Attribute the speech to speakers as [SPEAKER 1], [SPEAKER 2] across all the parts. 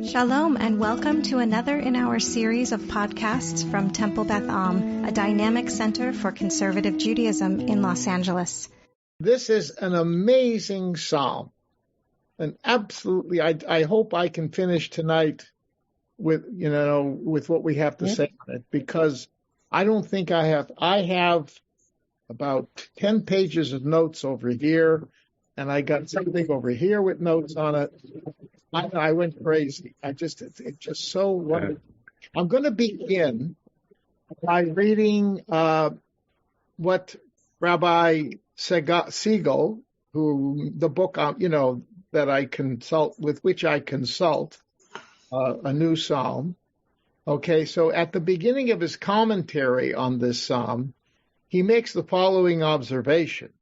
[SPEAKER 1] Shalom and welcome to another in our series of podcasts from Temple Beth Am, a dynamic center for conservative Judaism in Los Angeles.
[SPEAKER 2] This is an amazing psalm, and absolutely, I hope I can finish tonight with what we have to say on it, because I don't think I have about 10 pages of notes over here, and I got something over here with notes on it. I went crazy. It's just so wonderful. I'm going to begin by reading what Rabbi Siegel, who the book that I consult, with which I consult a new psalm. Okay, so at the beginning of his commentary on this psalm, he makes the following observation.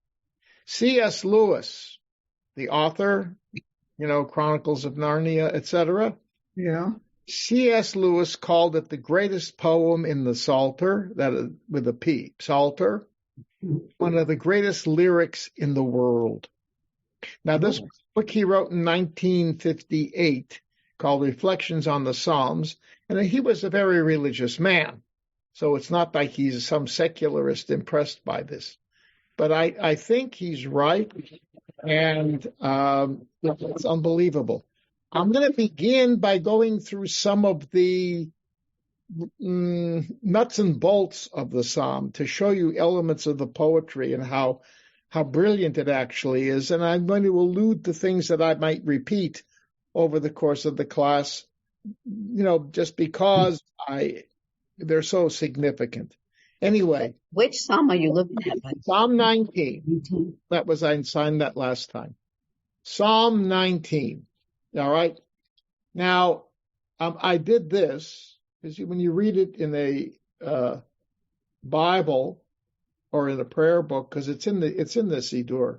[SPEAKER 2] C.S. Lewis, the author, Chronicles of Narnia, etc.
[SPEAKER 3] Yeah.
[SPEAKER 2] C.S. Lewis called it the greatest poem in the Psalter, that is with a P, Psalter, one of the greatest lyrics in the world. Now, this book he wrote in 1958 called Reflections on the Psalms, and he was a very religious man. So it's not like he's some secularist impressed by this. But I think he's right, and it's unbelievable. I'm going to begin by going through some of the nuts and bolts of the psalm to show you elements of the poetry and how brilliant it actually is. And I'm going to allude to things that I might repeat over the course of the class, just because they're so significant. Anyway.
[SPEAKER 3] Which psalm are you looking at?
[SPEAKER 2] Psalm 19. That was, I signed that last time. Psalm 19. All right. Now, I did this because when you read it in a Bible or in a prayer book, because it's in the Siddur.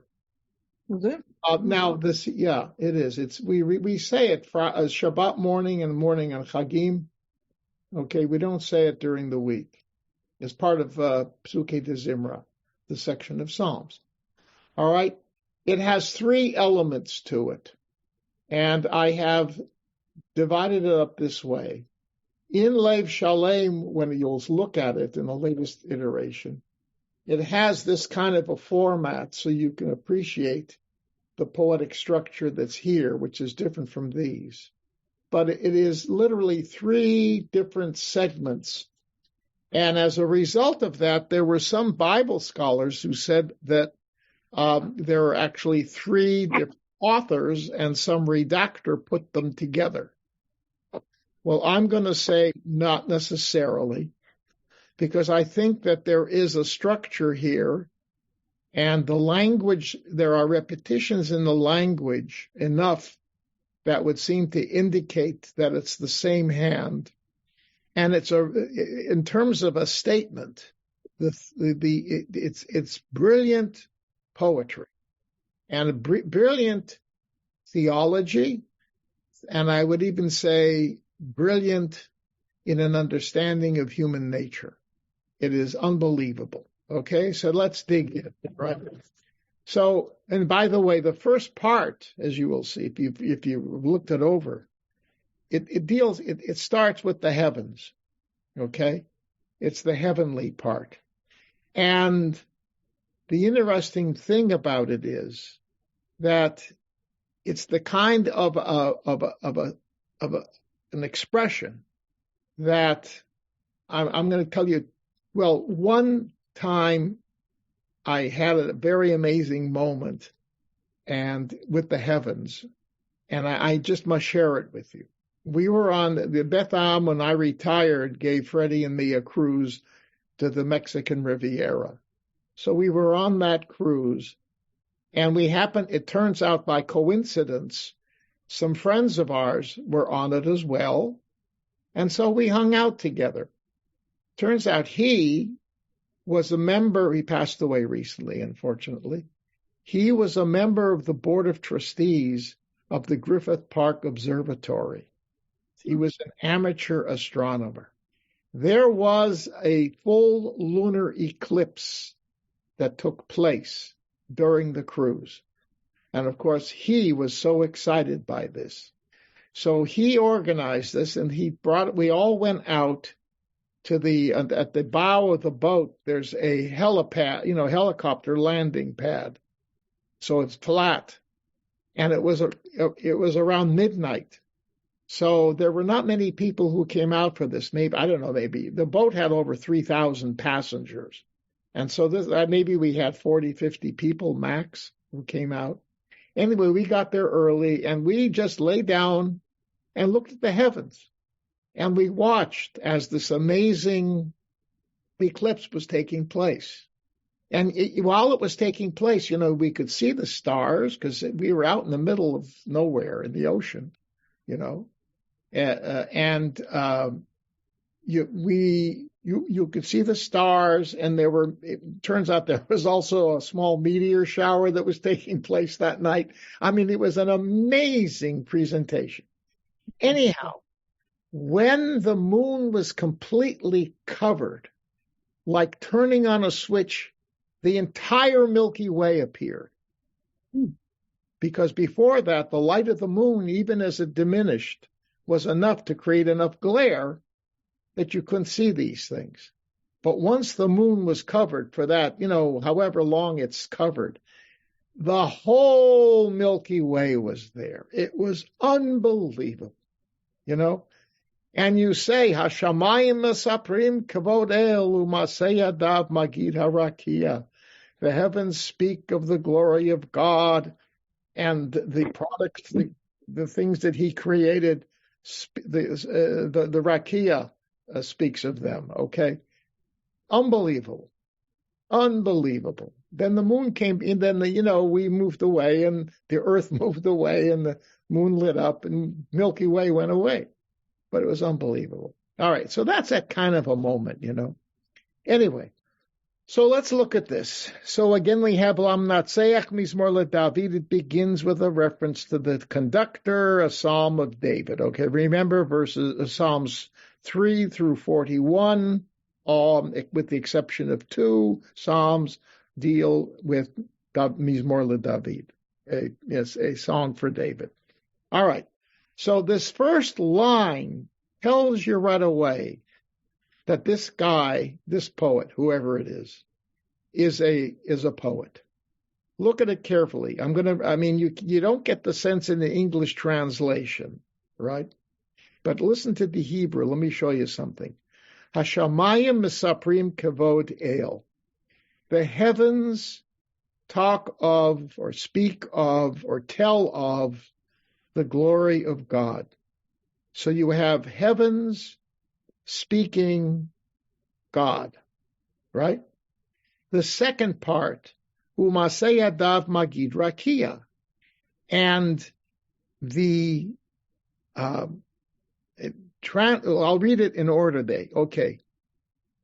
[SPEAKER 3] Is it?
[SPEAKER 2] Now this, yeah, it is. We say it Shabbat morning and morning on Chagim. Okay, we don't say it during the week. It's part of Psukei de Zimra, the section of Psalms. All right, it has three elements to it, and I have divided it up this way. In Lev Shalem, when you'll look at it in the latest iteration, it has this kind of a format so you can appreciate the poetic structure that's here, which is different from these. But it is literally three different segments. And as a result of that, there were some Bible scholars who said that there are actually three different authors and some redactor put them together. Well, I'm going to say not necessarily, because I think that there is a structure here, and the language, there are repetitions in the language enough that would seem to indicate that it's the same hand. And in terms of a statement, it's brilliant poetry and brilliant theology, and I would even say brilliant in an understanding of human nature. It is unbelievable. Okay, so let's dig in, right? So, and by the way, the first part, as you will see, if you looked it over, it starts with the heavens. Okay, it's the heavenly part, and the interesting thing about it is that it's the kind of an expression that I'm going to tell you. Well, one time I had a very amazing moment and with the heavens, and I just must share it with you. We were on the Beth Am when I retired, gave Freddie and me a cruise to the Mexican Riviera. So we were on that cruise, and it turns out by coincidence, some friends of ours were on it as well. And so we hung out together. Turns out he was a member, he passed away recently, unfortunately. He was a member of the Board of Trustees of the Griffith Park Observatory. He was an amateur astronomer. There was a full lunar eclipse that took place during the cruise. And of course, he was so excited by this So he organized this, and we all went out to at the bow of the boat, there's a helipad, helicopter landing pad. So it's flat. And it was around midnight. So there were not many people who came out for this. Maybe, I don't know, maybe the boat had over 3,000 passengers. And so maybe we had 40, 50 people max who came out. Anyway, we got there early and we just lay down and looked at the heavens. And we watched as this amazing eclipse was taking place. And while it was taking place, we could see the stars because we were out in the middle of nowhere in the ocean, you could see the stars, and it turns out there was also a small meteor shower that was taking place that night. I mean, it was an amazing presentation. Anyhow, when the moon was completely covered, like turning on a switch, the entire Milky Way appeared. Because before that, the light of the moon, even as it diminished, was enough to create enough glare that you couldn't see these things. But once the moon was covered for that, however long it's covered, the whole Milky Way was there. It was unbelievable, And you say, Hashamayim Mesaprim Kavod El Umaseyadav Magid Harakia. The heavens speak of the glory of God, and the products, the things that he created, the Rakia speaks of them, okay? Unbelievable. Then the moon came in, then we moved away, and the earth moved away, and the moon lit up, and Milky Way went away. But it was unbelievable. All right, so that's that kind of a moment, Anyway, so let's look at this. So again, we have Lam Natseach Mizmor LeDavid. It begins with a reference to the conductor, a psalm of David. Okay, remember Psalms 3 through 41, with the exception of 2 psalms, deal with Mizmor LeDavid. It's a song for David. All right. So this first line tells you right away that this guy, this poet, whoever it is a poet. Look at it carefully. You don't get the sense in the English translation, right? But listen to the Hebrew. Let me show you something. Hashamayim Mesaprim Kavod El. The heavens talk of, or speak of, or tell of the glory of God. So you have heavens speaking God, right? The second part, Umaseyadav Magid Rakia, and I'll read it in order. Okay.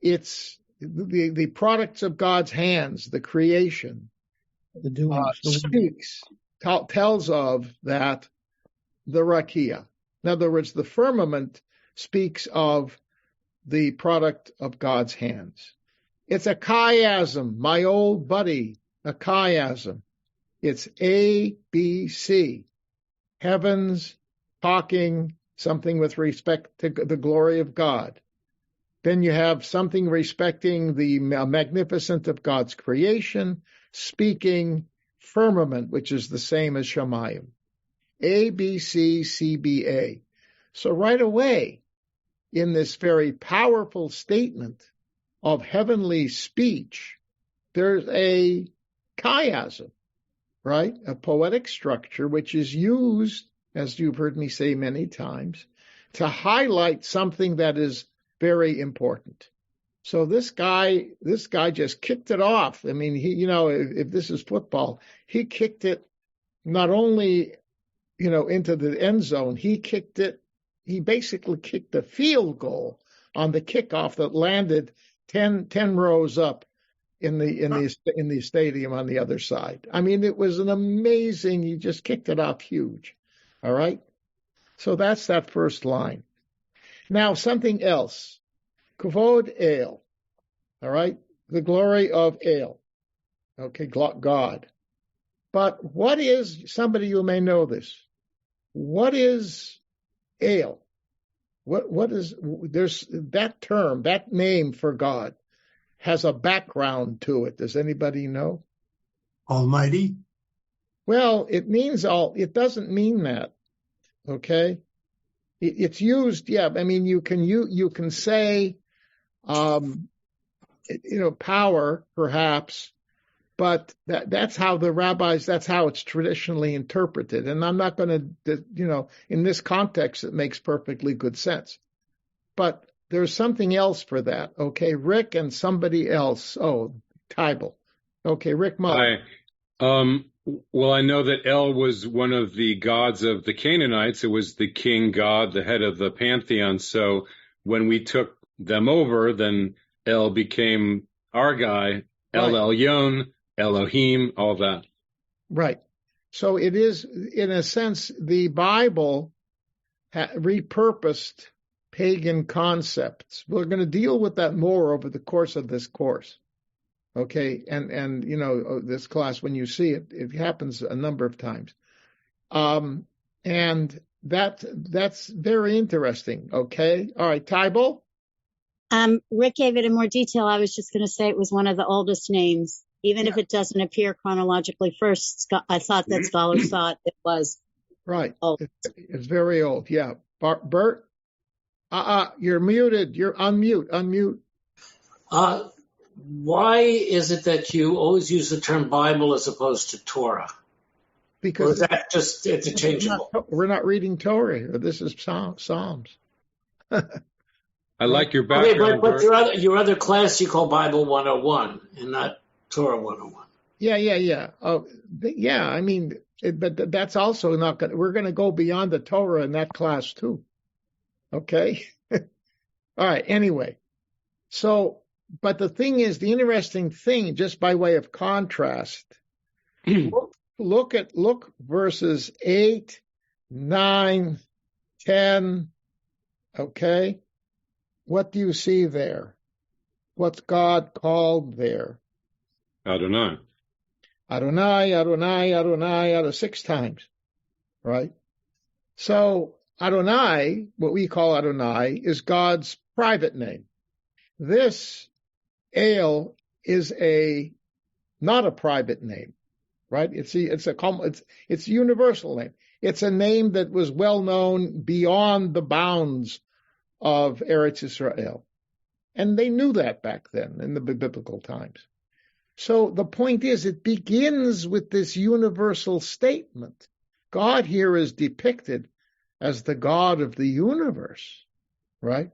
[SPEAKER 2] It's the products of God's hands, the creation,
[SPEAKER 3] The doings.
[SPEAKER 2] speaks, tells of that, the Rakia. In other words, the firmament speaks of the product of God's hands. It's a chiasm, my old buddy, a chiasm. It's A, B, C. Heavens talking something with respect to the glory of God. Then you have something respecting the magnificence of God's creation, speaking firmament, which is the same as Shamayim. A, B, C, C, B, A. So right away, in this very powerful statement of heavenly speech, there's a chiasm, right? A poetic structure, which is used, as you've heard me say many times, to highlight something that is very important. So this guy just kicked it off. I mean, if this is football, he kicked it not only, into the end zone, he basically kicked the field goal on the kickoff that landed 10 rows up in the stadium on the other side. I mean, it was an amazing, he just kicked it off huge. All right. So that's that first line. Now something else. Kavod El. All right. The glory of El. Okay. God. But what is, somebody you may know this, what is El. What is, there's that term, that name for God has a background to it. Does anybody know?
[SPEAKER 4] Almighty?
[SPEAKER 2] Well, it means it doesn't mean that. Okay. It's used. Yeah. I mean, you can say, power perhaps, but that's how the rabbis, that's how it's traditionally interpreted. And I'm not going to, in this context, it makes perfectly good sense. But there's something else for that. Okay, Rick and somebody else. Oh, Tybal. Okay, Rick Muller.
[SPEAKER 5] Hi. Well, I know that El was one of the gods of the Canaanites. It was the king god, the head of the pantheon. So when we took them over, then El became our guy, El Elyon, Elohim, all that.
[SPEAKER 2] Right. So it is, in a sense, the Bible repurposed pagan concepts. We're going to deal with that more over the course of this course. Okay. And this class, when you see it, it happens a number of times. And that's very interesting. Okay. All right. Tybal?
[SPEAKER 6] Rick gave it in more detail. I was just going to say it was one of the oldest names. Even if it doesn't appear chronologically first, I thought that scholars thought it was old.
[SPEAKER 2] It's very old. Yeah. Bert? You're muted. You're unmute.
[SPEAKER 7] Why is it that you always use the term Bible as opposed to Torah?
[SPEAKER 2] Because
[SPEAKER 7] or is that just interchangeable?
[SPEAKER 2] We're not reading Torah here. This is Psalms.
[SPEAKER 5] I like your background.
[SPEAKER 7] Okay, but your other class you call Bible 101 and not Torah 101.
[SPEAKER 2] Yeah. Oh, yeah. I mean, but that's also not going. We're going to go beyond the Torah in that class too. Okay. All right. Anyway, so, but the thing is, the interesting thing, just by way of contrast, look verses 8, 9, 10. Okay. What do you see there? What's God called there?
[SPEAKER 5] Adonai.
[SPEAKER 2] Adonai, 6 times, right? So Adonai, what we call Adonai, is God's private name. This El is not a private name, right? It's a universal name. It's a name that was well known beyond the bounds of Eretz Israel. And they knew that back then in the biblical times. So the point is, it begins with this universal statement. God here is depicted as the God of the universe, right?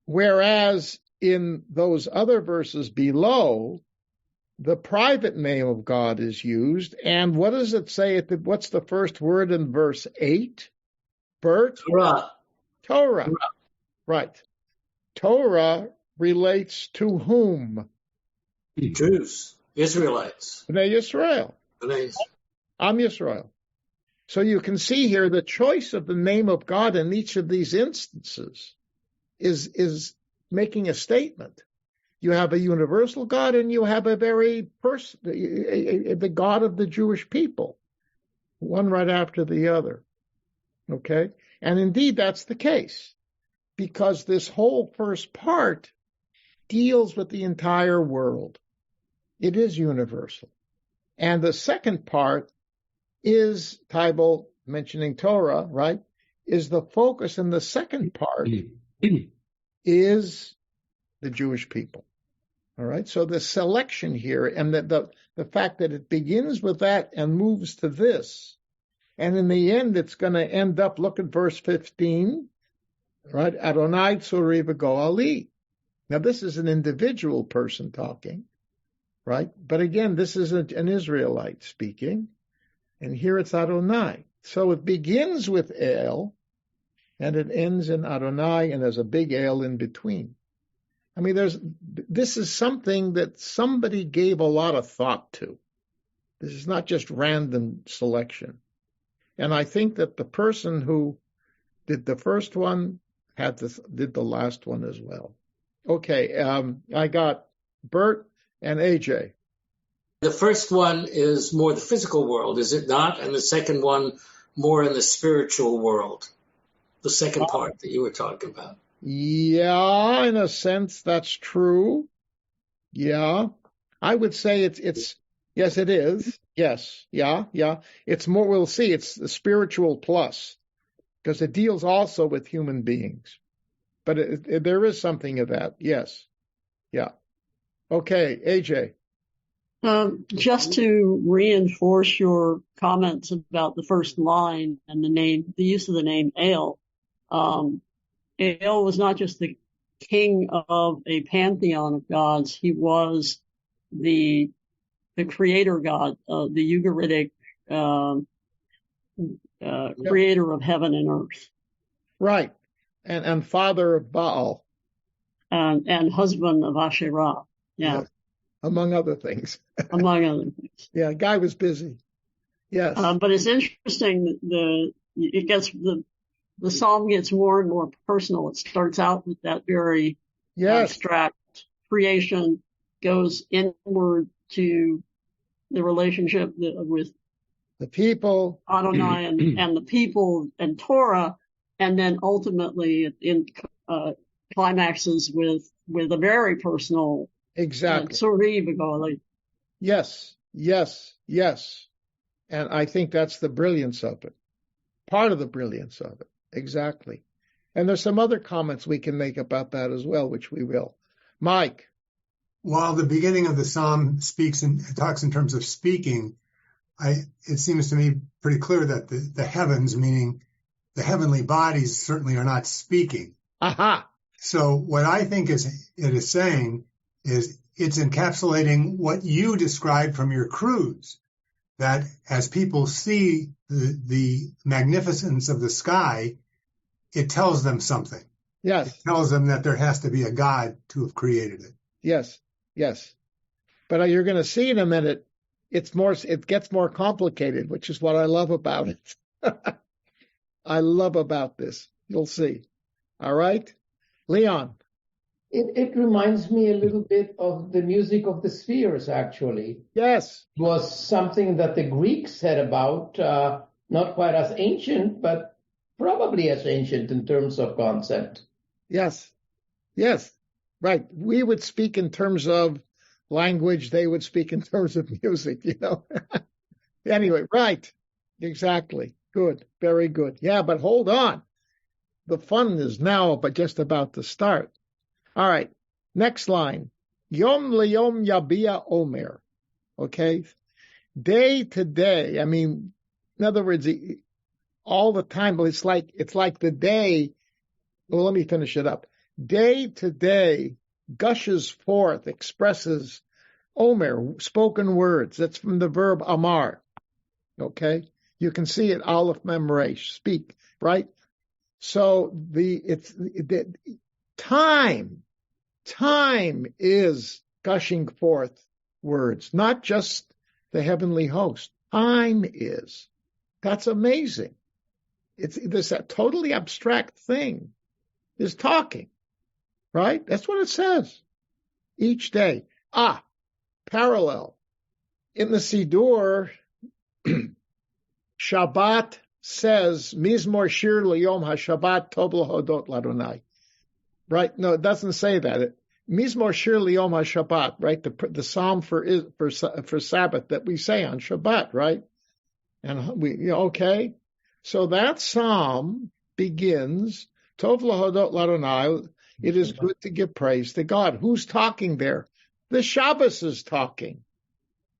[SPEAKER 2] Whereas in those other verses below, the private name of God is used. And what does it say? What's the first word in verse 8? Bert? Torah. Right. Torah relates to whom?
[SPEAKER 7] Jews, Israelites.
[SPEAKER 2] Bnei Yisrael. Am Yisrael. So you can see here the choice of the name of God in each of these instances is making a statement. You have a universal God and you have the God of the Jewish people, one right after the other. Okay? And indeed, that's the case, because this whole first part deals with the entire world. It is universal. And the second part is, Tybal mentioning Torah, right, is the focus. And the second part is the Jewish people. All right. So the selection here and the fact that it begins with that and moves to this. And in the end, it's going to end up, look at verse 15, right? Adonai tzuri v'goali. Now, this is an individual person talking, right? But again, this is an Israelite speaking. And here it's Adonai. So it begins with El, and it ends in Adonai, and there's a big El in between. I mean, this is something that somebody gave a lot of thought to. This is not just random selection. And I think that the person who did the first one did the last one as well. Okay, I got Bert and AJ.
[SPEAKER 7] The first one is more the physical world, is it not? And the second one more in the spiritual world. the second part that you were talking about.
[SPEAKER 2] Yeah, in a sense, that's true. Yeah. I would say it's yes, it is. Yes. Yeah. It's more, we'll see. It's the spiritual plus because it deals also with human beings. But there is something of that. Yes. Yeah. Okay. AJ.
[SPEAKER 3] Just to reinforce your comments about the first line and the use of the name El. El was not just the king of a pantheon of gods. He was the creator God, the Ugaritic creator of heaven and earth.
[SPEAKER 2] Right. And father of Baal.
[SPEAKER 3] And husband of Asherah. Yeah.
[SPEAKER 2] Yes. Among other things.
[SPEAKER 3] Among other things.
[SPEAKER 2] Yeah, guy was busy. Yes.
[SPEAKER 3] But it's interesting that the psalm gets more and more personal. It starts out with that very abstract creation, goes inward to the relationship with
[SPEAKER 2] the people,
[SPEAKER 3] Adonai and the people and Torah, and then ultimately in climaxes with a very personal.
[SPEAKER 2] Exactly. Yes. And I think that's the brilliance of it. Part of the brilliance of it. Exactly. And there's some other comments we can make about that as well, which we will. Mike.
[SPEAKER 4] While the beginning of the psalm talks in terms of speaking, it seems to me pretty clear that the heavens, meaning the heavenly bodies, certainly are not speaking.
[SPEAKER 2] Aha.
[SPEAKER 4] So what I think it is saying is it's encapsulating what you described from your cruise, that as people see the magnificence of the sky, it tells them something.
[SPEAKER 2] Yes.
[SPEAKER 4] It tells them that there has to be a God to have created it.
[SPEAKER 2] Yes. But you're going to see in a minute, it gets more complicated, which is what I love about it. I love about this. You'll see. All right. Leon.
[SPEAKER 8] It reminds me a little bit of the music of the spheres, actually.
[SPEAKER 2] Yes.
[SPEAKER 8] It was something that the Greeks said about, not quite as ancient, but probably as ancient in terms of concept.
[SPEAKER 2] Yes. Right. We would speak in terms of language. They would speak in terms of music, Anyway, right. Exactly. Good. Very good. Yeah, but hold on. The fun is now but just about to start. All right. Next line. Yom leyom yabia omer. Okay. Day to day. I mean, in other words, all the time, but it's like the day. Well, let me finish it up. Day to day gushes forth, expresses omer, spoken words. That's from the verb amar. Okay. You can see it, aleph mem resh, speak, right? So time is gushing forth words, not just the heavenly host. Time is. That's amazing. It's this totally abstract thing is talking, right? That's what it says each day. Parallel. In the Siddur, Shabbat says, Mizmor Shir L'Yom HaShabbat Tov L'Hodot L'Adonai. Right? No, it doesn't say that. Mizmor Shir L'Yom HaShabbat, right? The psalm for Sabbath that we say on Shabbat, right? And okay. So that psalm begins, Tov L'Hodot L'Adonai. It is good to give praise to God. Who's talking there? The Shabbos is talking.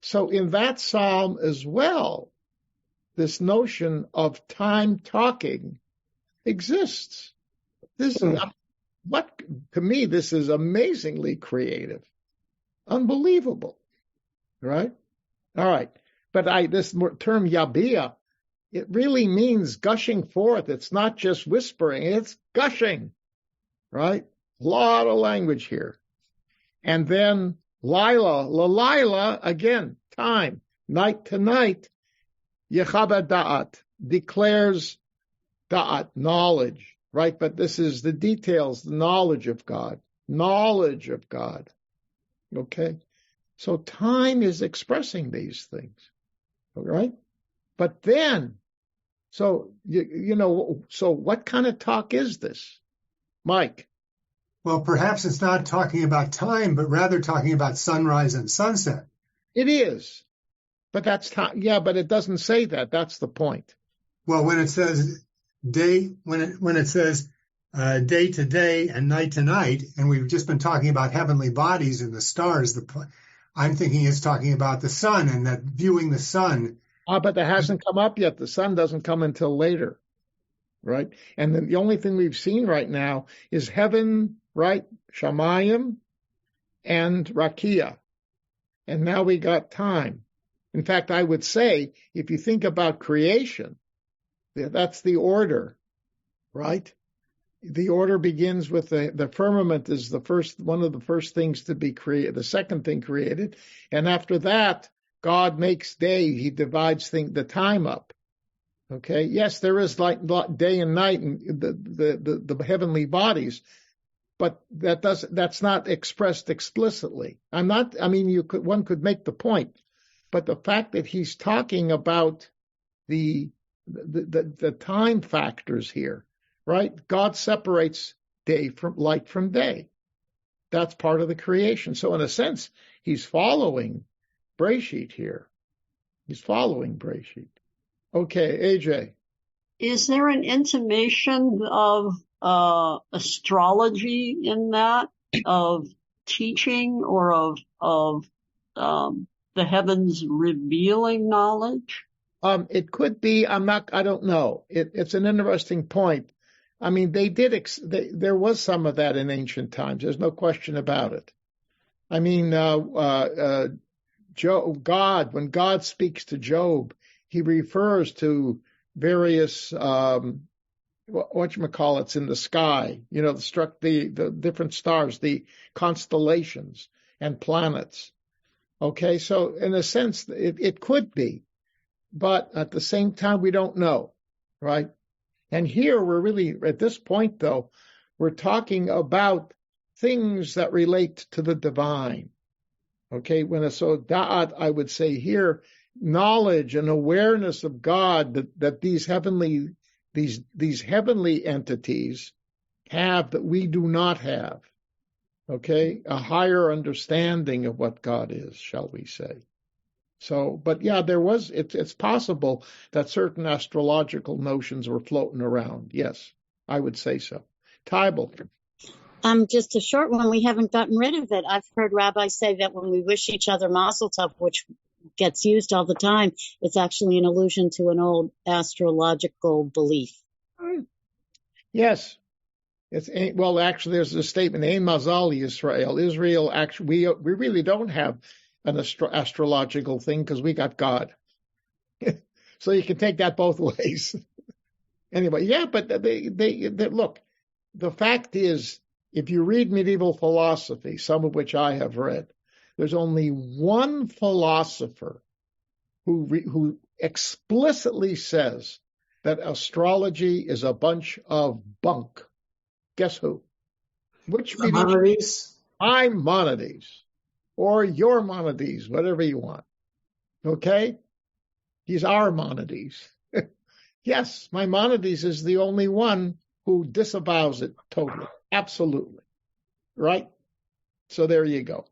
[SPEAKER 2] So in that psalm as well, this notion of time talking exists. This is to me, this is amazingly creative, unbelievable, right? All right, but this term yabia, it really means gushing forth. It's not just whispering; it's gushing, right? A lot of language here, and then Lila, again, time, night to night. Yechabed da'at, declares da'at, knowledge, right? But this is the details, the knowledge of God. Okay? So time is expressing these things, all right? But then So, so what kind of talk is this, Mike?
[SPEAKER 4] Well, perhaps it's not talking about time, but rather talking about sunrise and sunset.
[SPEAKER 2] It is. But that's time. Yeah, but it doesn't say that. That's the point.
[SPEAKER 4] Well, when it says day, when it says day to day and night to night, and we've just been talking about heavenly bodies and the stars, I'm thinking it's talking about the sun and that viewing the sun.
[SPEAKER 2] But that hasn't come up yet. The sun doesn't come until later, right? And then the only thing we've seen right now is heaven, right? Shamayim and Rakia. And now we got time. In fact, I would say, if you think about creation, that's the order, right? The order begins with the firmament is one of the first things to be created, the second thing created. And after that, God makes day. He divides the time up. Okay. Yes, there is like day and night and the heavenly bodies, but that's not expressed explicitly. One could make the point, but the fact that he's talking about the time factors here, right? God separates light from day. That's part of the creation. So in a sense, he's following Breshit here. He's following Breshit. Okay, AJ.
[SPEAKER 3] Is there an intimation of astrology in that, of teaching, or of the heavens revealing knowledge?
[SPEAKER 2] It could be. I don't know. It's an interesting point. I mean, there was some of that in ancient times. There's no question about it. I mean, when God speaks to Job, he refers to various, whatchamacallits in the sky, the different stars, the constellations and planets. Okay. So in a sense, it could be, but at the same time, we don't know. Right. And here we're really, at this point though, we're talking about things that relate to the divine. Okay, so da'at, I would say here, knowledge and awareness of God that these heavenly entities have that we do not have. Okay, a higher understanding of what God is, shall we say. So, but yeah, it's possible that certain astrological notions were floating around. Yes, I would say so. Tybal.
[SPEAKER 6] Just a short one. We haven't gotten rid of it. I've heard rabbis say that when we wish each other mazel tov, which gets used all the time, it's actually an allusion to an old astrological belief.
[SPEAKER 2] Yes. Actually, there's a statement, Ein Mazal Yisrael. Israel, actually, we really don't have an astrological thing because we got God. So you can take that both ways. Anyway, yeah, but they look, the fact is, if you read medieval philosophy, some of which I have read, there's only one philosopher who explicitly says that astrology is a bunch of bunk. Guess who? Which
[SPEAKER 7] Maimonides?
[SPEAKER 2] Maimonides, or your Maimonides, whatever you want. Okay? He's our Maimonides. Yes, Maimonides is the only one who disavows it totally. Absolutely. Right? So there you go.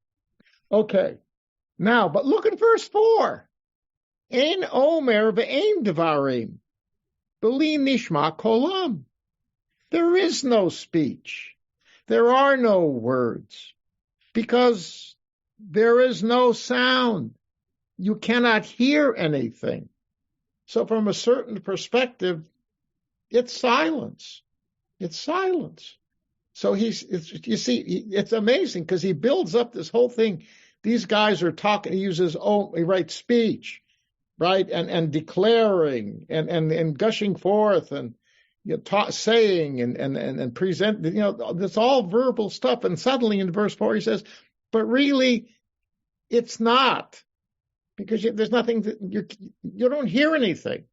[SPEAKER 2] Okay. Now, but look at verse 4. Ein omer ve'ein devarim. B'li nishma kolam. There is no speech. There are no words. Because there is no sound. You cannot hear anything. So from a certain perspective, it's silence. It's silence. So you see, it's amazing because he builds up this whole thing. These guys are talking, he writes speech, right? And declaring and gushing forth and saying and present, it's all verbal stuff. And suddenly in verse 4, he says, but really it's not, because there's nothing, you don't hear anything,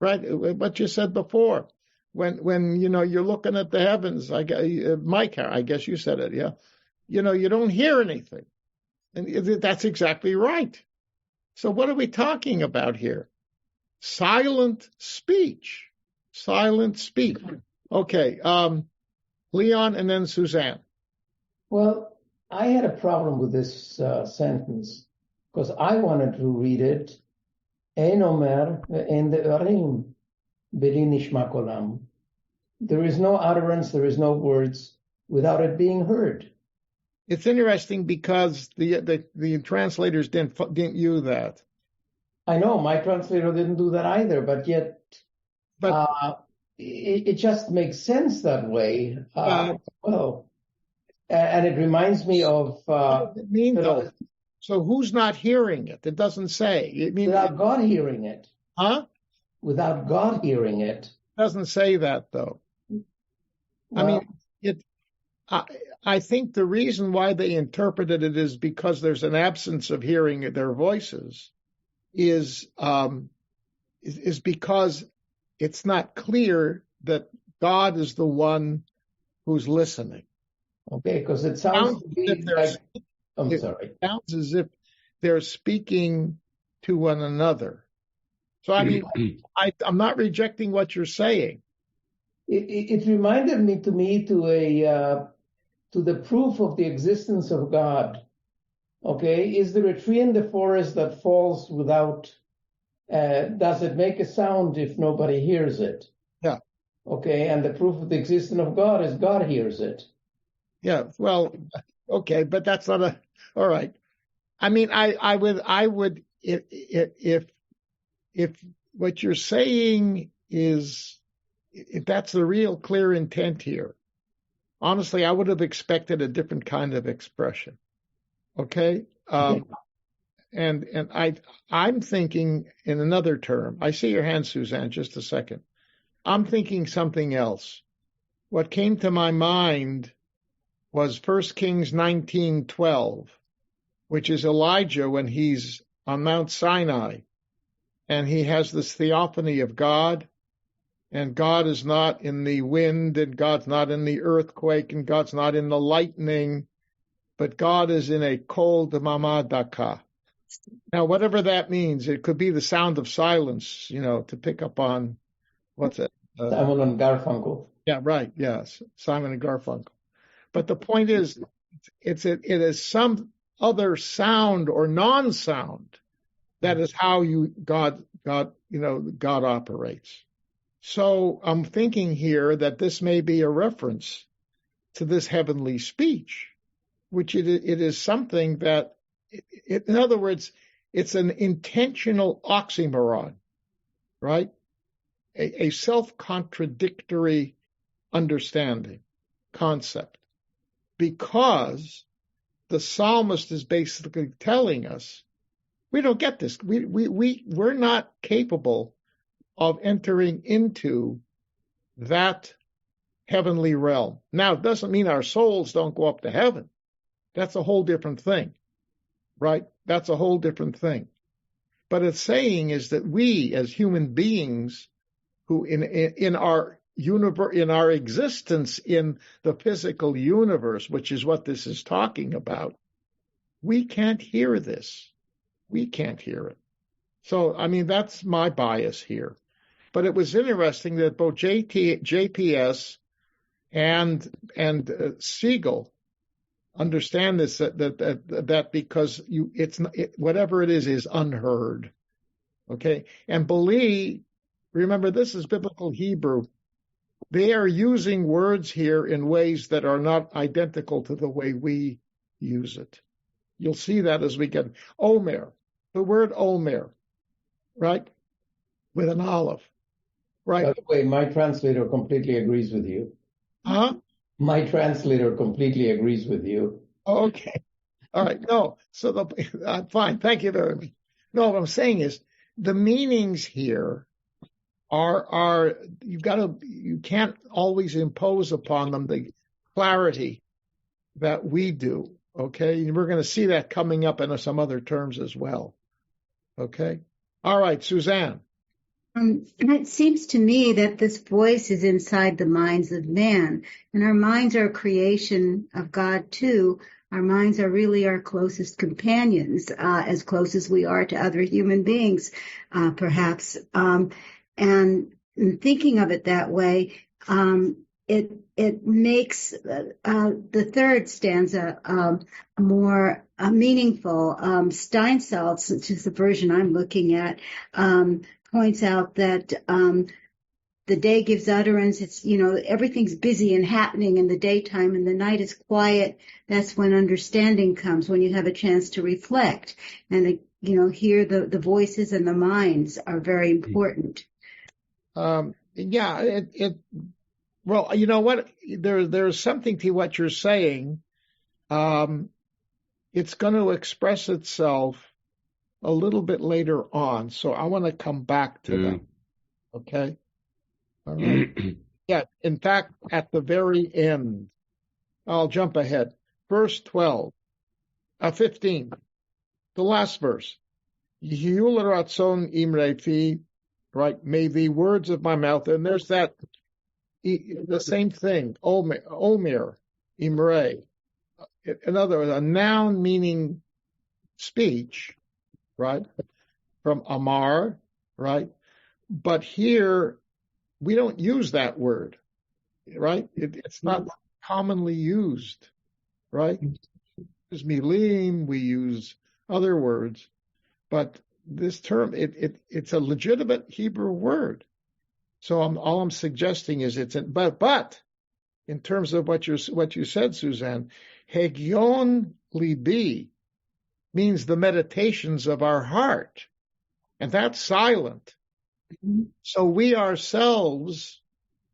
[SPEAKER 2] right? What you said before. When you're looking at the heavens, Mike, I guess you said it, yeah. You don't hear anything. And that's exactly right. So what are we talking about here? Silent speech. Silent speech. Okay. Leon and then Suzanne.
[SPEAKER 8] Well, I had a problem with this sentence because I wanted to read it. Ein omer ve'en de'arim b'li nishma kolam. There is no utterance, there is no words without it being heard.
[SPEAKER 2] It's interesting because the translators didn't use that.
[SPEAKER 8] I know my translator didn't do that either, but yet it just makes sense that way. Well, and it reminds me of.
[SPEAKER 2] What does it mean though? So who's not hearing it? It doesn't say. It means
[SPEAKER 8] without God hearing it.
[SPEAKER 2] Huh?
[SPEAKER 8] Without God hearing it.
[SPEAKER 2] It doesn't say that though. Well, I mean, I think the reason why they interpreted it is because there's an absence of hearing their voices. Is because it's not clear that God is the one who's listening.
[SPEAKER 8] Okay, because it sounds
[SPEAKER 2] It sounds as if they're speaking to one another. So I mean, I'm not rejecting what you're saying.
[SPEAKER 8] It reminded me to the proof of the existence of God. Okay, is there a tree in the forest that falls without, does it make a sound if nobody hears it?
[SPEAKER 2] Yeah.
[SPEAKER 8] Okay, and the proof of the existence of God is God hears it.
[SPEAKER 2] Yeah, well, okay, but that's not all right. I mean, I would, if what you're saying is, if that's the real clear intent here, honestly, I would have expected a different kind of expression. Okay. And I'm thinking in another term. I see your hand, Suzanne, just a second. I'm thinking something else. What came to my mind was 1 Kings 19:12, which is Elijah when he's on Mount Sinai and he has this theophany of God, and God is not in the wind, and God's not in the earthquake, and God's not in the lightning, but God is in a kol dmama daka. Now, whatever that means, it could be the sound of silence, to pick up on, what's it?
[SPEAKER 8] Simon and Garfunkel.
[SPEAKER 2] Yeah, right, yes, Simon and Garfunkel. But the point is, it is some other sound or non-sound that is how God operates. So I'm thinking here that this may be a reference to this heavenly speech, which it is something that, in other words, it's an intentional oxymoron, right? A self-contradictory understanding, concept, because the psalmist is basically telling us, we don't get this. We're not capable of entering into that heavenly realm. Now, it doesn't mean our souls don't go up to heaven. That's a whole different thing, right? That's a whole different thing. But it's saying is that we as human beings who in our universe, in our existence in the physical universe, which is what this is talking about, we can't hear this. We can't hear it. So, I mean, that's my bias here. But it was interesting that both JPS and Siegel understand this, that because whatever it is unheard. Okay, and Beli, remember this is biblical Hebrew. They are using words here in ways that are not identical to the way we use it. You'll see that as we get Omer, the word Omer, right, with an olive, right?
[SPEAKER 8] By the way, my translator completely agrees with you.
[SPEAKER 2] Huh?
[SPEAKER 8] My translator completely agrees with you.
[SPEAKER 2] Okay. All right. No. So fine. Thank you very much. No, what I'm saying is the meanings here are you can't always impose upon them the clarity that we do. Okay. And we're going to see that coming up in some other terms as well. Okay. All right, Suzanne.
[SPEAKER 9] And it seems to me that this voice is inside the minds of man, and our minds are a creation of God too. Our minds are really our closest companions, as close as we are to other human beings, perhaps. And thinking of it that way, it makes the third stanza more meaningful. Steinsaltz, which is the version I'm looking at, points out that the day gives utterance. It's, everything's busy and happening in the daytime, and the night is quiet. That's when understanding comes, when you have a chance to reflect and, hear the voices and the minds are very important.
[SPEAKER 2] Well, you know what? There's something to what you're saying. It's going to express itself a little bit later on, so I want to come back to that. Okay? All right. Yeah, in fact, at the very end, I'll jump ahead. Verse 15, the last verse. Yihul ratzon imrei fi, right? May the words of my mouth, and there's that, the same thing, Omer, Imre. In other words, a noun meaning speech, right? From Amar, right? But here, we don't use that word, right? It's not commonly used, right? We use milim, we use other words, but this term, it's a legitimate Hebrew word. So all I'm suggesting is but in terms of what you said, Suzanne, Hegyon libi means the meditations of our heart, and that's silent. So we ourselves,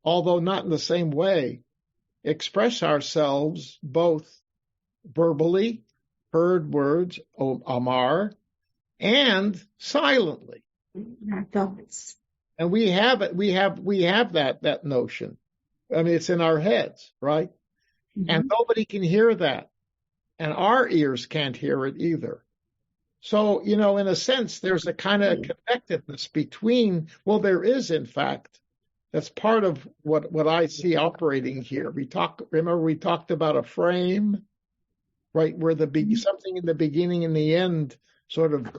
[SPEAKER 2] although not in the same way, express ourselves both verbally, heard words, Amar, and silently.
[SPEAKER 9] Our thoughts.
[SPEAKER 2] And we have it. We have that notion. I mean, it's in our heads, right? Mm-hmm. And nobody can hear that, and our ears can't hear it either. So, in a sense, there's a kind of connectedness between. Well, there is, in fact. That's part of what I see operating here. Remember we talked about a frame, right, where something in the beginning and the end sort of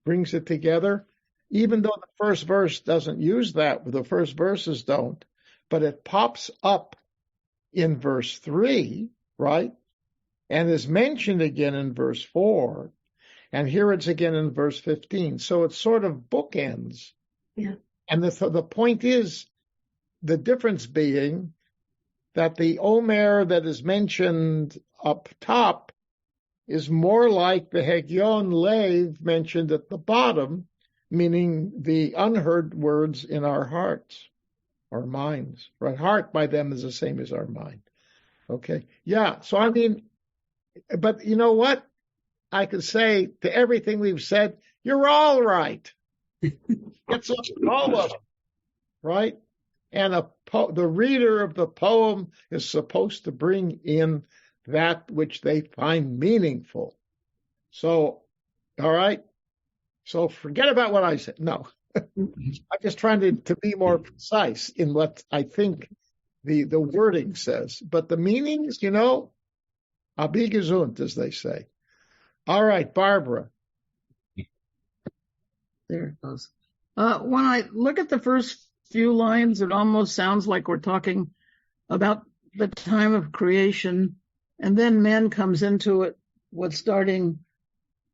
[SPEAKER 2] brings it together. Even though the first verse doesn't use that, the first verses don't, but it pops up in verse 3, right? And is mentioned again in verse 4, and here it's again in verse 15. So it's sort of bookends.
[SPEAKER 9] Yeah.
[SPEAKER 2] And the point is, the difference being that the Omer that is mentioned up top is more like the Hegyon Lev mentioned at the bottom, meaning the unheard words in our hearts, our minds, right? Heart by them is the same as our mind. Okay. Yeah. So, I mean, but you know what? I could say to everything we've said, you're all right. It's all of it, right? And the reader of the poem is supposed to bring in that which they find meaningful. So, all right. So forget about what I said. No, I'm just trying to be more precise in what I think the wording says. But the meanings, abi gesund, as they say. All right, Barbara.
[SPEAKER 10] There it goes. When I look at the first few lines, it almost sounds like we're talking about the time of creation, and then man comes into it, starting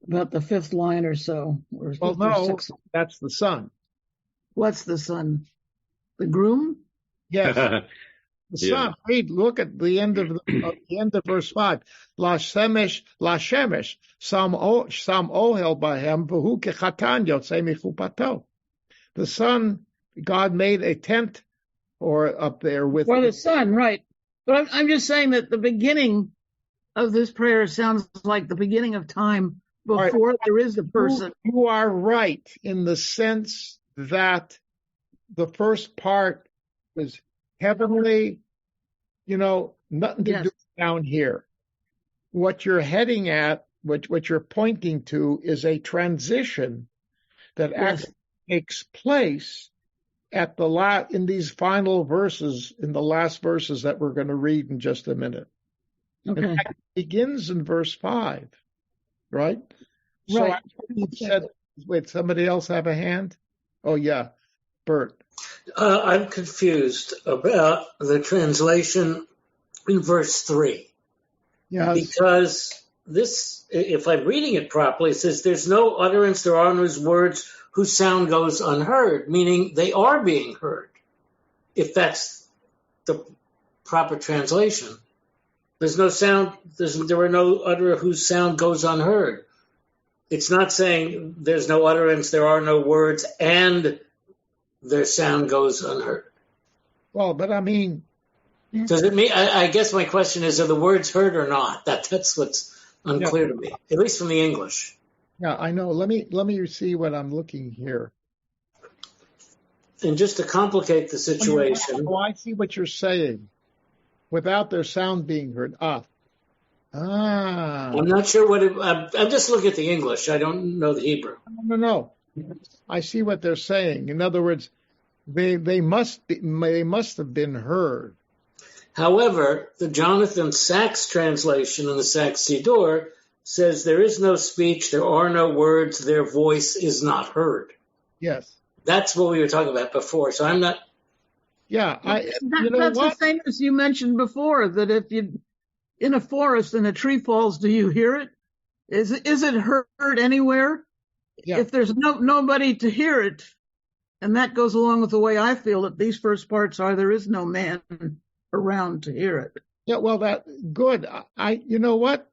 [SPEAKER 10] about the fifth line or so.
[SPEAKER 2] Well, no, that's the sun.
[SPEAKER 10] What's the sun? The groom?
[SPEAKER 2] Yes. The sun. Look at the end of verse 5. La shemesh, sam ohel bahem v'hu kechatan yotzei michupato. The sun, God made a tent up there with.
[SPEAKER 10] Well, the sun, right? But I'm just saying that the beginning of this prayer sounds like the beginning of time before there is the person.
[SPEAKER 2] You are right in the sense that the first part was heavenly, nothing to do down here. What you're heading at, what you're pointing to, is a transition that actually takes place at in these final verses, in the last verses that we're going to read in just a minute.
[SPEAKER 10] Okay.
[SPEAKER 2] In fact, it begins in verse 5, right? So
[SPEAKER 10] Right.
[SPEAKER 2] you said, wait, somebody else have a hand? Oh, yeah, Bert.
[SPEAKER 7] I'm confused about the translation in verse 3.
[SPEAKER 2] Yes.
[SPEAKER 7] Because this, if I'm reading it properly, it says there's no utterance, there are no words whose sound goes unheard, meaning they are being heard, if that's the proper translation. There's no sound, there are no utterer whose sound goes unheard. It's not saying there's no utterance, there are no words, and their sound goes unheard.
[SPEAKER 2] Well, but I mean,
[SPEAKER 7] does it mean? I guess my question is: are the words heard or not? That's what's unclear to me, at least from the English.
[SPEAKER 2] Yeah, I know. Let me see what I'm looking here.
[SPEAKER 7] And just to complicate the situation,
[SPEAKER 2] I see what you're saying. Without their sound being heard. I'm
[SPEAKER 7] not sure what I'm just looking at the English. I don't know the Hebrew.
[SPEAKER 2] No. I see what they're saying. In other words, they must have been heard.
[SPEAKER 7] However, the Jonathan Sacks translation in the Sacks Siddur says there is no speech, there are no words, their voice is not heard.
[SPEAKER 2] Yes.
[SPEAKER 7] That's what we were talking about before. So I'm not.
[SPEAKER 2] Yeah,
[SPEAKER 10] that's the same as you mentioned before, that if you in a forest and a tree falls, do you hear it? Is it heard anywhere? Yeah. If there's nobody to hear it, and that goes along with the way I feel that these first parts are, there is no man around to hear it.
[SPEAKER 2] Yeah, well, good. You know what?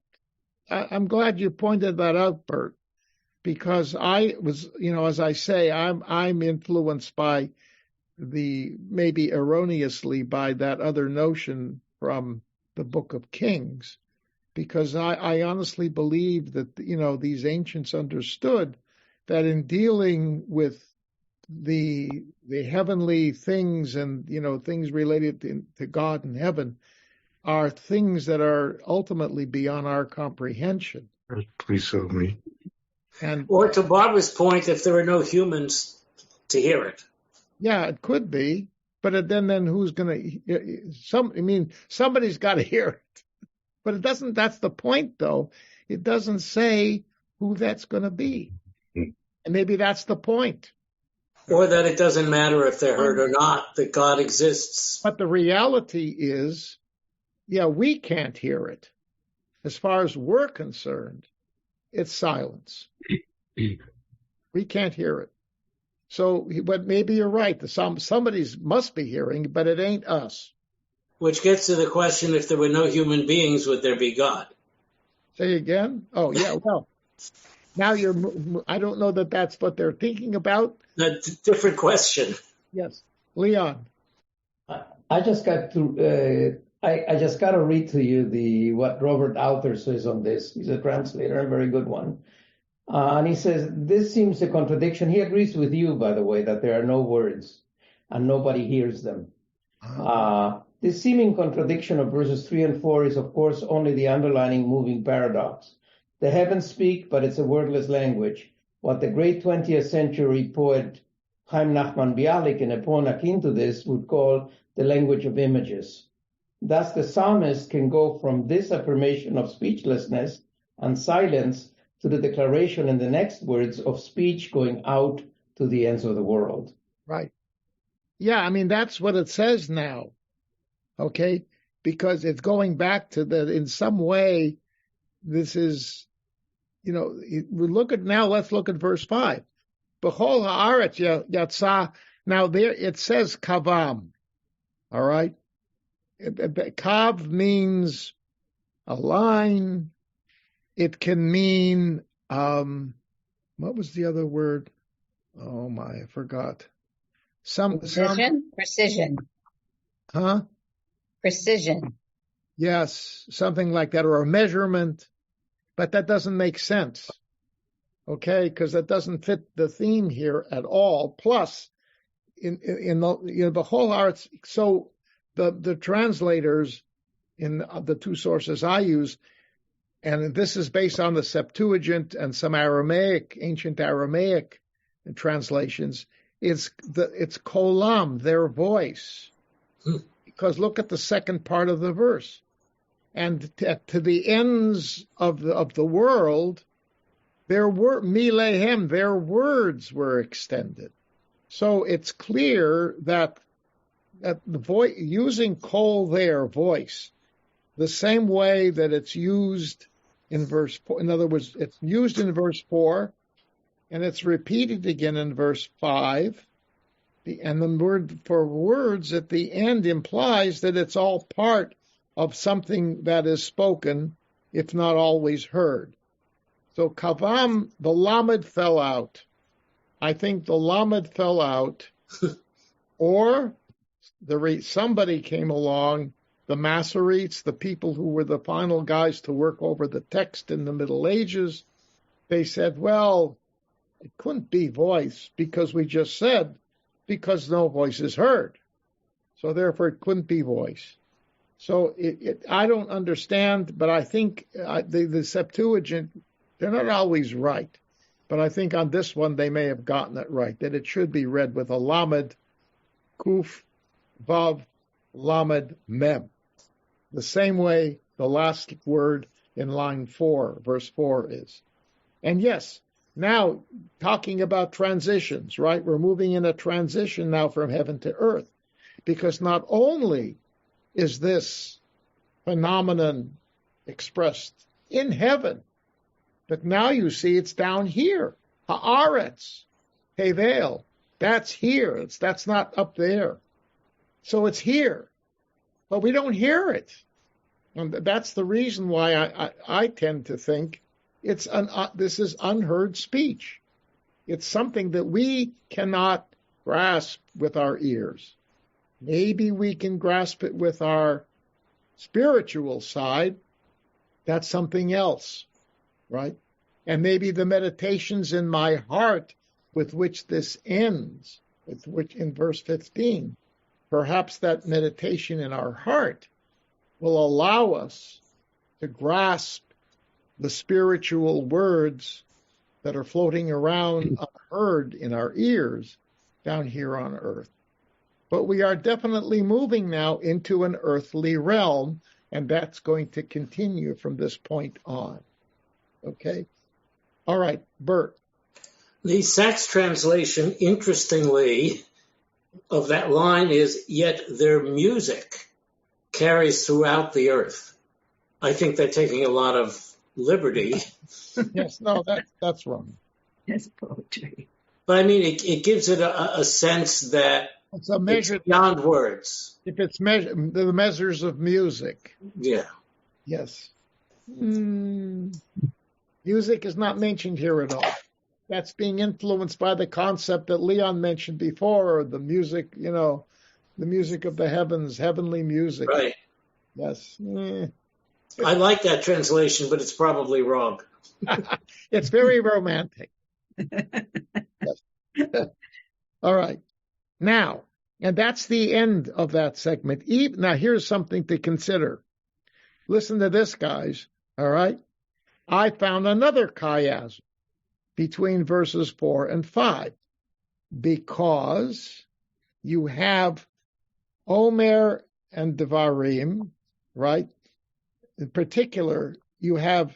[SPEAKER 2] I'm glad you pointed that out, Bert, because I was, as I say, I'm influenced by maybe erroneously by that other notion from the Book of Kings, because I honestly believe that, these ancients understood that in dealing with the heavenly things and, things related to God in heaven are things that are ultimately beyond our comprehension.
[SPEAKER 11] Please help me.
[SPEAKER 7] Or to Barbara's point, if there are no humans to hear it.
[SPEAKER 2] Yeah, it could be, but then who's going to? Somebody's got to hear it, but it doesn't. That's the point, though. It doesn't say who that's going to be, and maybe that's the point.
[SPEAKER 7] Or that it doesn't matter if they're heard or not, that God exists.
[SPEAKER 2] But the reality is, we can't hear it. As far as we're concerned, it's silence. We can't hear it. So, but maybe you're right. Somebody's must be hearing, but it ain't us.
[SPEAKER 7] Which gets to the question: if there were no human beings, would there be God?
[SPEAKER 2] Say again? Oh, yeah. Well, now I don't know that that's what they're thinking about.
[SPEAKER 7] A different question.
[SPEAKER 2] Yes, Leon.
[SPEAKER 8] I just got to. I just got to read to you what Robert Alter says on this. He's a translator, a very good one. And he says, this seems a contradiction. He agrees with you, by the way, that there are no words and nobody hears them. This seeming contradiction of verses 3 and 4 is, of course, only the underlying moving paradox. The heavens speak, but it's a wordless language. What the great 20th century poet Chaim Nachman Bialik, in a poem akin to this, would call the language of images. Thus, the psalmist can go from this affirmation of speechlessness and silence to the declaration in the next words of speech going out to the ends of the world.
[SPEAKER 2] Right. Yeah, that's what it says now. Okay? Because it's going back to that in some way, this is, let's look at verse 5. B'chol ha'aretz yatsa. Now there it says kavam. All right? Kav means a line. It can mean, what was the other word? Oh my, I forgot.
[SPEAKER 12] Precision.
[SPEAKER 2] Huh?
[SPEAKER 12] Precision.
[SPEAKER 2] Yes, something like that, or a measurement. But that doesn't make sense. Okay, because that doesn't fit the theme here at all. Plus, in the whole arts, so the translators in the two sources I use, and this is based on the Septuagint and some ancient Aramaic translations. It's kolam, their voice. Because look at the second part of the verse. and to the ends of the world, their words were extended. So it's clear that the voice, using kol there, voice, the same way that it's used in verse 4. In other words, it's used in verse 4, and it's repeated again in verse 5. And the word for words at the end implies that it's all part of something that is spoken, if not always heard. So kavam, the lamed fell out. I think the lamed fell out, or somebody came along, the Masoretes, the people who were the final guys to work over the text in the Middle Ages. They said, well, it couldn't be voice because we just said, because no voice is heard. So therefore it couldn't be voice. So I don't understand, but I think the Septuagint, they're not always right. But I think on this one they may have gotten it right, that it should be read with a lamed, kuf, vav, lamed, mem. The same way the last word in line 4, verse 4 is. And yes, now talking about transitions, right? We're moving in a transition now from heaven to earth, because not only is this phenomenon expressed in heaven, but now you see it's down here. Haaretz, Hevel, that's here. That's not up there. So it's here, but we don't hear it. And that's the reason why I tend to think this is unheard speech. It's something that we cannot grasp with our ears. Maybe we can grasp it with our spiritual side. That's something else, right? And maybe the meditations in my heart with which this ends, with which in verse 15, perhaps that meditation in our heart will allow us to grasp the spiritual words that are floating around unheard in our ears down here on earth. But we are definitely moving now into an earthly realm, and that's going to continue from this point on. Okay? All right, Bert.
[SPEAKER 7] The Sachs translation, interestingly, of that line is, yet their music carries throughout the earth. I think they're taking a lot of liberty.
[SPEAKER 2] Yes, no, that's wrong.
[SPEAKER 9] It's poetry.
[SPEAKER 7] But I mean, it gives it a sense that
[SPEAKER 2] it's a measure
[SPEAKER 7] beyond words.
[SPEAKER 2] If it's the measures of music.
[SPEAKER 7] Yeah.
[SPEAKER 2] Yes. Music is not mentioned here at all. That's being influenced by the concept that Leon mentioned before, the music, the music of the heavens, heavenly music.
[SPEAKER 7] Right.
[SPEAKER 2] Yes.
[SPEAKER 7] I like that translation, but it's probably wrong.
[SPEAKER 2] It's very romantic. Yes. All right. Now, and that's the end of that segment. Now, here's something to consider. Listen to this, guys. All right. I found another chiasm between verses 4 and 5, because you have Omer and Devarim, right? In particular, you have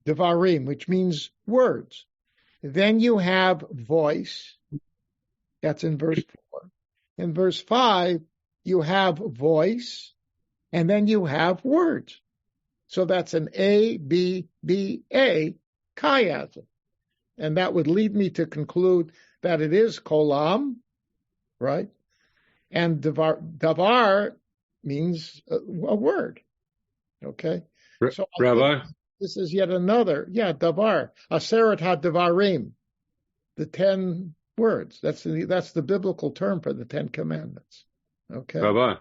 [SPEAKER 2] Devarim, which means words. Then you have voice. That's in verse 4. In verse 5, you have voice, and then you have words. So that's an A, B, B, A chiasm. And that would lead me to conclude that it is kolam, right? And davar means a word. Okay? So
[SPEAKER 5] Rabbi?
[SPEAKER 2] This is yet another, davar. Aseret ha-devarim, the 10 words. That's the biblical term for the 10 commandments. Okay?
[SPEAKER 5] Rabbi?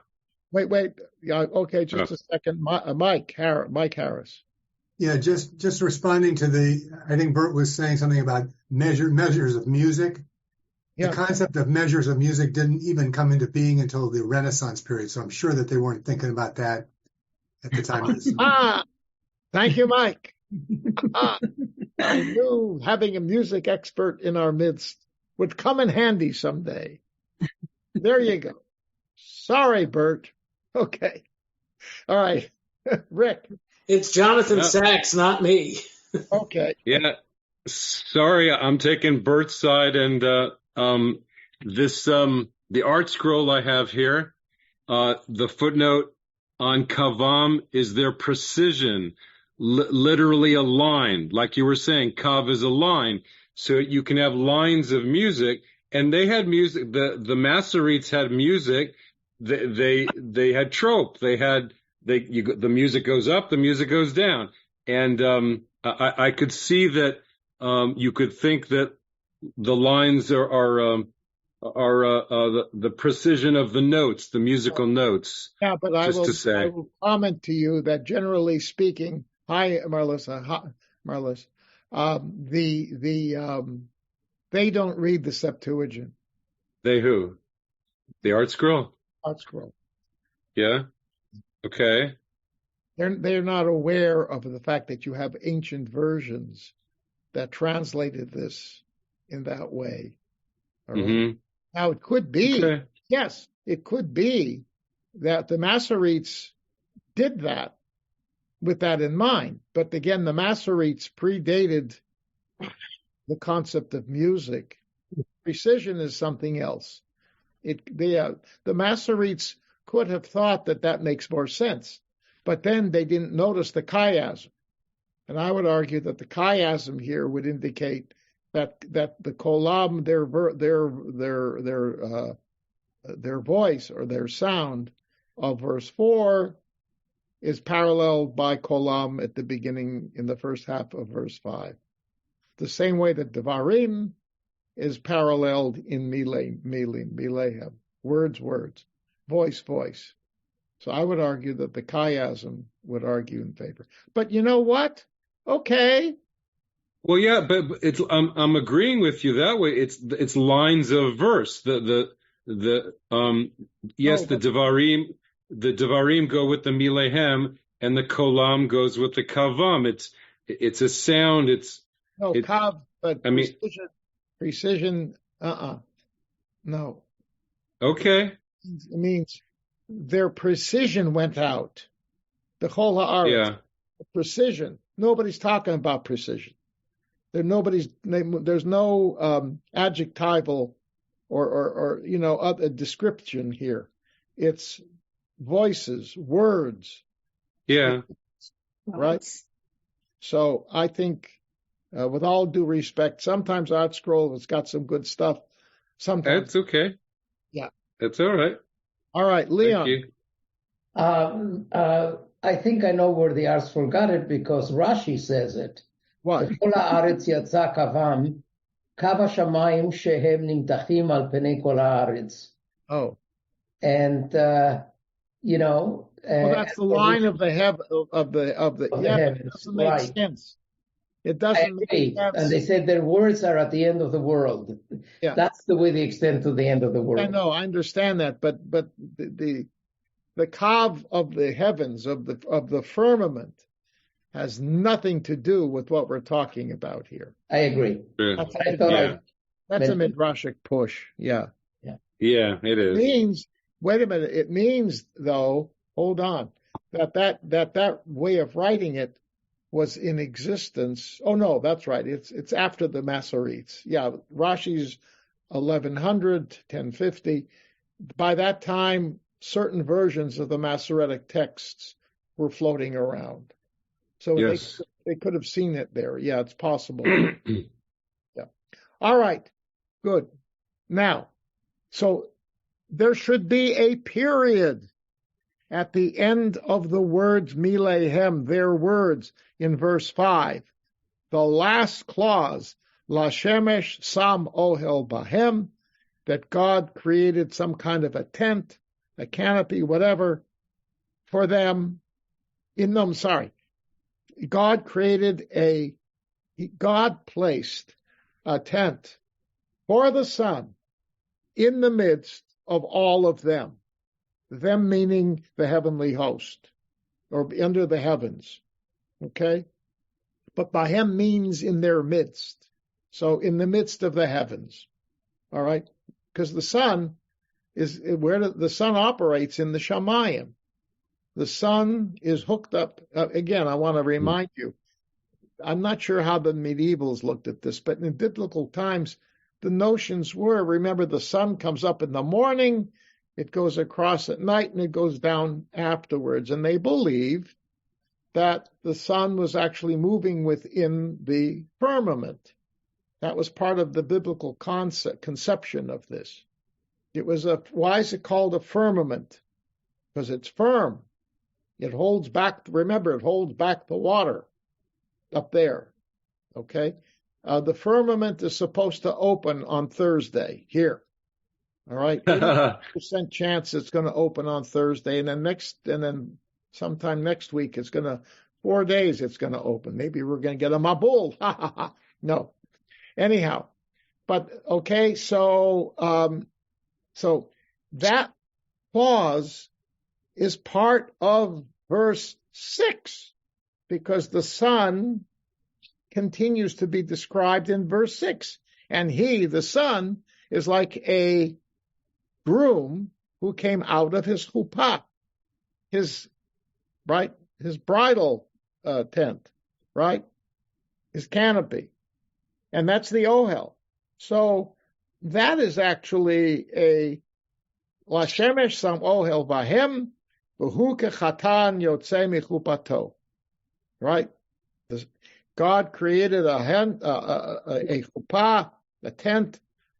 [SPEAKER 2] Wait. Yeah, okay, just a second. Mike Harris.
[SPEAKER 4] Yeah, just responding to I think Bert was saying something about measures of music. Yeah. The concept of measures of music didn't even come into being until the Renaissance period, so I'm sure that they weren't thinking about that at the time of this.
[SPEAKER 2] Thank you, Mike. I knew having a music expert in our midst would come in handy someday. There you go. Sorry, Bert. Okay. All right. Rick.
[SPEAKER 7] It's Jonathan Sachs, not me.
[SPEAKER 2] Okay.
[SPEAKER 5] Yeah. Sorry, I'm taking Bert's side, and the art scroll I have here, the footnote on kavam is their precision, literally a line, like you were saying. Kav is a line, so you can have lines of music, and they had music. The Masoretes had music. They had trope. The music goes up, the music goes down, and I could see that. You could think that the lines are the precision of the notes, the musical notes.
[SPEAKER 2] Yeah, but I will comment to you that generally speaking, hi, Marlissa, they don't read the Septuagint.
[SPEAKER 5] They who? The art scroll?
[SPEAKER 2] Art scroll.
[SPEAKER 5] Yeah. Okay.
[SPEAKER 2] They're not aware of the fact that you have ancient versions that translated this in that way. All right?
[SPEAKER 5] Mm-hmm.
[SPEAKER 2] Now, it could be, yes, it could be that the Masoretes did that with that in mind. But again, the Masoretes predated the concept of music. Precision is something else. The Masoretes could have thought that makes more sense, but then they didn't notice the chiasm. And I would argue that the chiasm here would indicate that the kolam, their voice or their sound of verse 4 is paralleled by kolam at the beginning in the first half of verse 5. The same way that devarim is paralleled in milehem, words, voice. So I would argue that the chiasm would argue in favor. But you know what? Okay.
[SPEAKER 5] Well, yeah, but I'm agreeing with you that way. It's lines of verse. The devarim go with the milehem, and the kolam goes with the kavam. It's a sound.
[SPEAKER 2] Kav, but precision. No.
[SPEAKER 5] Okay.
[SPEAKER 2] It means their precision went out. The whole haaretz.
[SPEAKER 5] Yeah.
[SPEAKER 2] Precision. Nobody's talking about precision. There's no adjectival or a description here. It's voices, words.
[SPEAKER 5] Yeah.
[SPEAKER 2] Right. So I think, with all due respect, sometimes Art Scroll has got some good stuff. Sometimes
[SPEAKER 5] that's okay.
[SPEAKER 2] Yeah,
[SPEAKER 5] that's all right.
[SPEAKER 2] All right, Leon.
[SPEAKER 8] Thank you. I think I know where the Art Scroll got it because Rashi says it.
[SPEAKER 2] What?
[SPEAKER 8] Kol haaretz yatsa kavam, kav hashamayim shehem nimtachim al penei kol haaretz.
[SPEAKER 2] Oh.
[SPEAKER 8] And well,
[SPEAKER 2] that's the line of the heavens. It doesn't make sense. It doesn't make sense.
[SPEAKER 8] And they said their words are at the end of the world. Yeah. That's the way they extend to the end of the world.
[SPEAKER 2] I know, I understand that, but the kav of the heavens, of the firmament, has nothing to do with what we're talking about here.
[SPEAKER 8] I agree.
[SPEAKER 2] That's a midrashic push. Yeah.
[SPEAKER 5] Yeah, it is.
[SPEAKER 2] Wait a minute. It means, though, hold on, that way of writing it was in existence. Oh no, that's right. It's after the Masoretes. Yeah, Rashi's 1100, 1050. By that time, certain versions of the Masoretic texts were floating around. So yes. they could have seen it there. Yeah, it's possible. Yeah. All right. Good. Now, so there should be a period at the end of the words milehem, their words, in verse 5. The last clause, la shemesh sam ohel bahem, that God created some kind of a tent, a canopy, whatever, for them. God placed a tent for the sun in the midst of all of them. Them meaning the heavenly host, or under the heavens. Okay? But bahem means in their midst. So in the midst of the heavens. All right? Because the sun is where the sun operates in the shamayim. The sun is hooked up. Again, I want to remind you, I'm not sure how the medievals looked at this, but in biblical times, the notions were, remember, the sun comes up in the morning, it goes across at night, and it goes down afterwards. And they believed that the sun was actually moving within the firmament. That was part of the biblical conception of this. Why is it called a firmament? Because it's firm. It holds back, remember, it holds back the water up there. Okay? The firmament is supposed to open on Thursday here. All right? 80% chance it's going to open on Thursday, and then sometime next week 4 days it's going to open. Maybe we're going to get a mabul. No. Anyhow, but okay, so that clause is part of verse 6 because the sun continues to be described in verse 6. And he, the son, is like a groom who came out of his chuppah, his bridal tent, right? His canopy. And that's the ohel. So that is actually a Lashemesh sam ohel vahem v'hu kechatan yotzei michupato. Right? God created a chuppah, a tent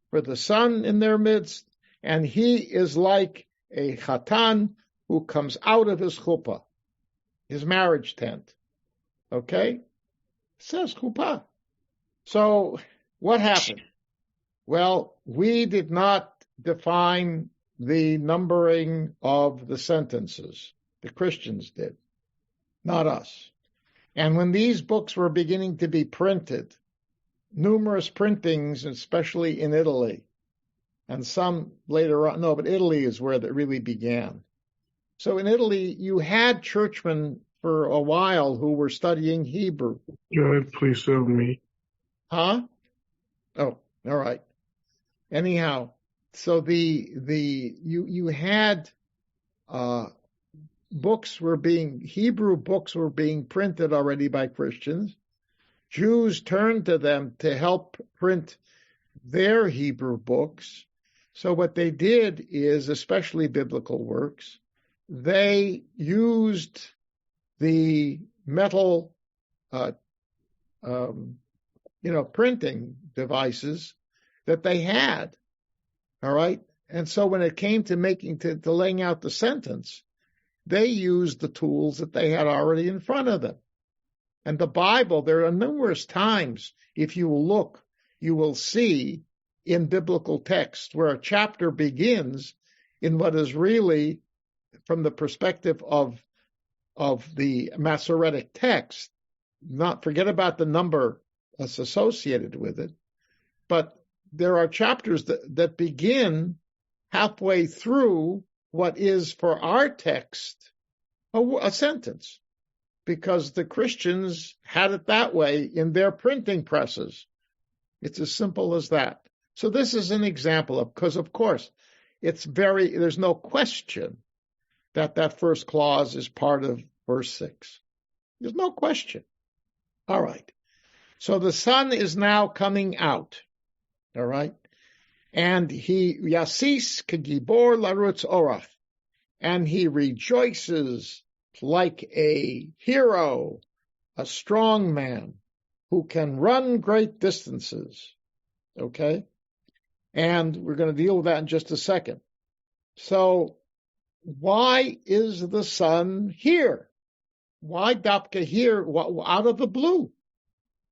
[SPEAKER 2] for the sun in their midst, and he is like a chatan who comes out of his chuppah, his marriage tent. Okay? It says chuppah. So what happened? Well, we did not define the numbering of the sentences. The Christians did, not us. And when these books were beginning to be printed, numerous printings, especially in Italy, and some later on, but Italy is where that really began. So in Italy, you had churchmen for a while who were studying Hebrew.
[SPEAKER 11] Joel, please help me.
[SPEAKER 2] Huh? Oh, all right. Anyhow, so you had Hebrew books were being printed already by Christians. Jews turned to them to help print their Hebrew books. So what they did is, especially biblical works, they used the metal printing devices that they had. All right. And so when it came to laying out the sentence, they used the tools that they had already in front of them. And the Bible, there are numerous times, if you will look, you will see in biblical text where a chapter begins in what is really, from the perspective of the Masoretic text, not forget about the number that's associated with it, but there are chapters that begin halfway through what is for our text a sentence, because the Christians had it that way in their printing presses. It's as simple as that. So this is an example because of course, there's no question that first clause is part of verse 6. There's no question. All right. So the sun is now coming out. All right. And he yasis kegibor larutz orach. And he rejoices like a hero, a strong man who can run great distances. Okay? And we're going to deal with that in just a second. So why is the sun here? Why Dapka here out of the blue?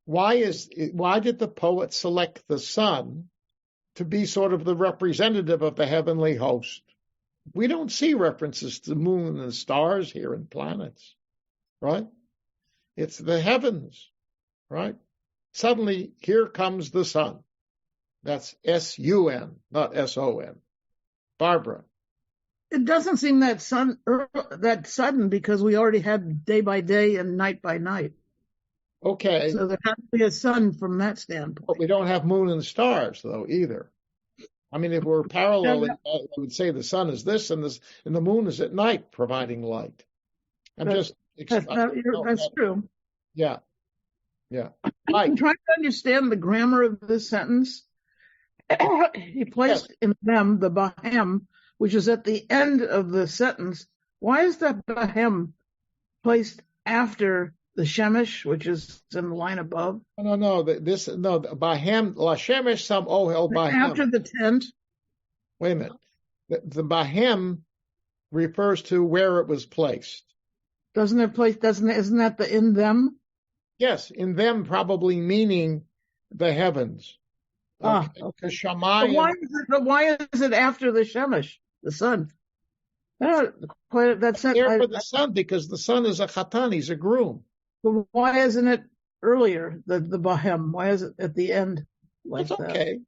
[SPEAKER 2] Why did the poet select the sun to be sort of the representative of the heavenly host? We don't see references to the moon and stars here and planets, right? It's the heavens, right? Suddenly, here comes the sun. That's S-U-N, not S-O-N. Barbara.
[SPEAKER 10] It doesn't seem that sudden because we already had day by day and night by night.
[SPEAKER 2] Okay.
[SPEAKER 10] So there has to be a sun from that standpoint.
[SPEAKER 2] But we don't have moon and stars, though, either. I mean, if we're paralleling, I would say the sun is this and the moon is at night providing light.
[SPEAKER 10] That's true.
[SPEAKER 2] Yeah.
[SPEAKER 10] I'm trying to understand the grammar of this sentence. He placed in them the bahem, which is at the end of the sentence. Why is that bahem placed after the shemesh, which is in the line above?
[SPEAKER 2] No. Bahem la shemesh sam ohel bahem.
[SPEAKER 10] After the tent.
[SPEAKER 2] Wait a minute. The bahem refers to where it was placed.
[SPEAKER 10] Isn't that the in them?
[SPEAKER 2] Yes, in them probably meaning the heavens.
[SPEAKER 10] Okay.
[SPEAKER 2] Shamayim.
[SPEAKER 10] But why is it after the shemesh, the sun?
[SPEAKER 2] That's there for the sun, because the sun is a chatan, he's a groom.
[SPEAKER 10] But why isn't it earlier, the bahem? Why is it at the end like
[SPEAKER 2] That's okay.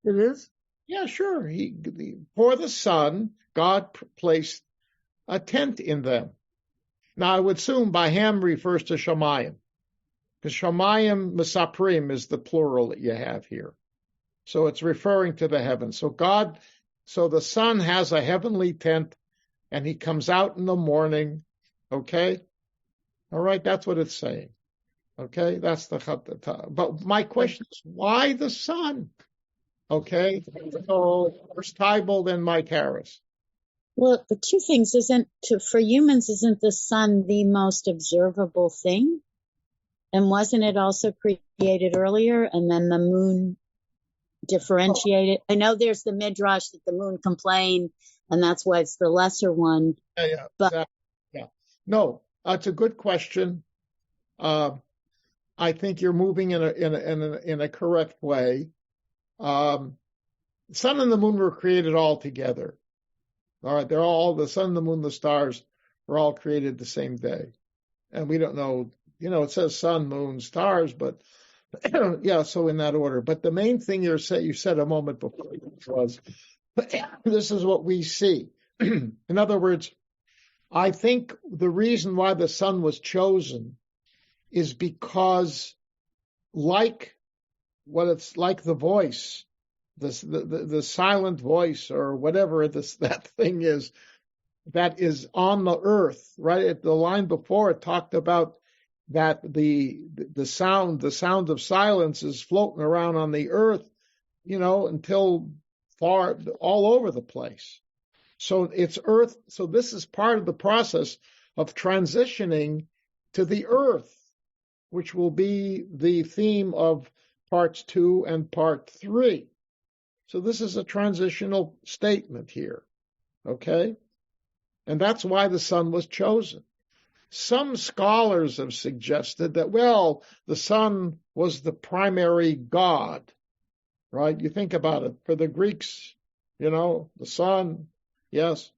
[SPEAKER 10] It is?
[SPEAKER 2] Yeah, sure. For the sun, God placed a tent in them. Now, I would assume bahem refers to shamayim, because shamayim misaprim is the plural that you have here. So it's referring to the heavens. So the sun has a heavenly tent, and he comes out in the morning. Okay? All right, that's what it's saying. Okay, that's the chatata. But my question is, why the sun? Okay, so first Tybal, then Mike Harris.
[SPEAKER 6] Well, the two things for humans, isn't the sun the most observable thing? And wasn't it also created earlier and then the moon differentiated? I know there's the midrash that the moon complained and that's why it's the lesser one.
[SPEAKER 2] Yeah.
[SPEAKER 6] But
[SPEAKER 2] exactly. Yeah. No, that's a good question. I think you're moving in a correct way. The sun and the moon were created all together. All right, the sun, the moon, the stars were all created the same day. And we don't know, it says sun, moon, stars, but yeah, so in that order. But the main thing you said a moment before was, this is what we see. In other words, I think the reason why the sun was chosen is because like the voice, the silent voice or whatever that thing is, that is on the earth, right? At the line before it talked about that the sound of silence is floating around on the earth, until far all over the place. So it's earth. So this is part of the process of transitioning to the earth, which will be the theme of parts 2 and part 3. So this is a transitional statement here, okay? And that's why the sun was chosen. Some scholars have suggested that, the sun was the primary god, right? You think about it. For the Greeks, the sun, yes.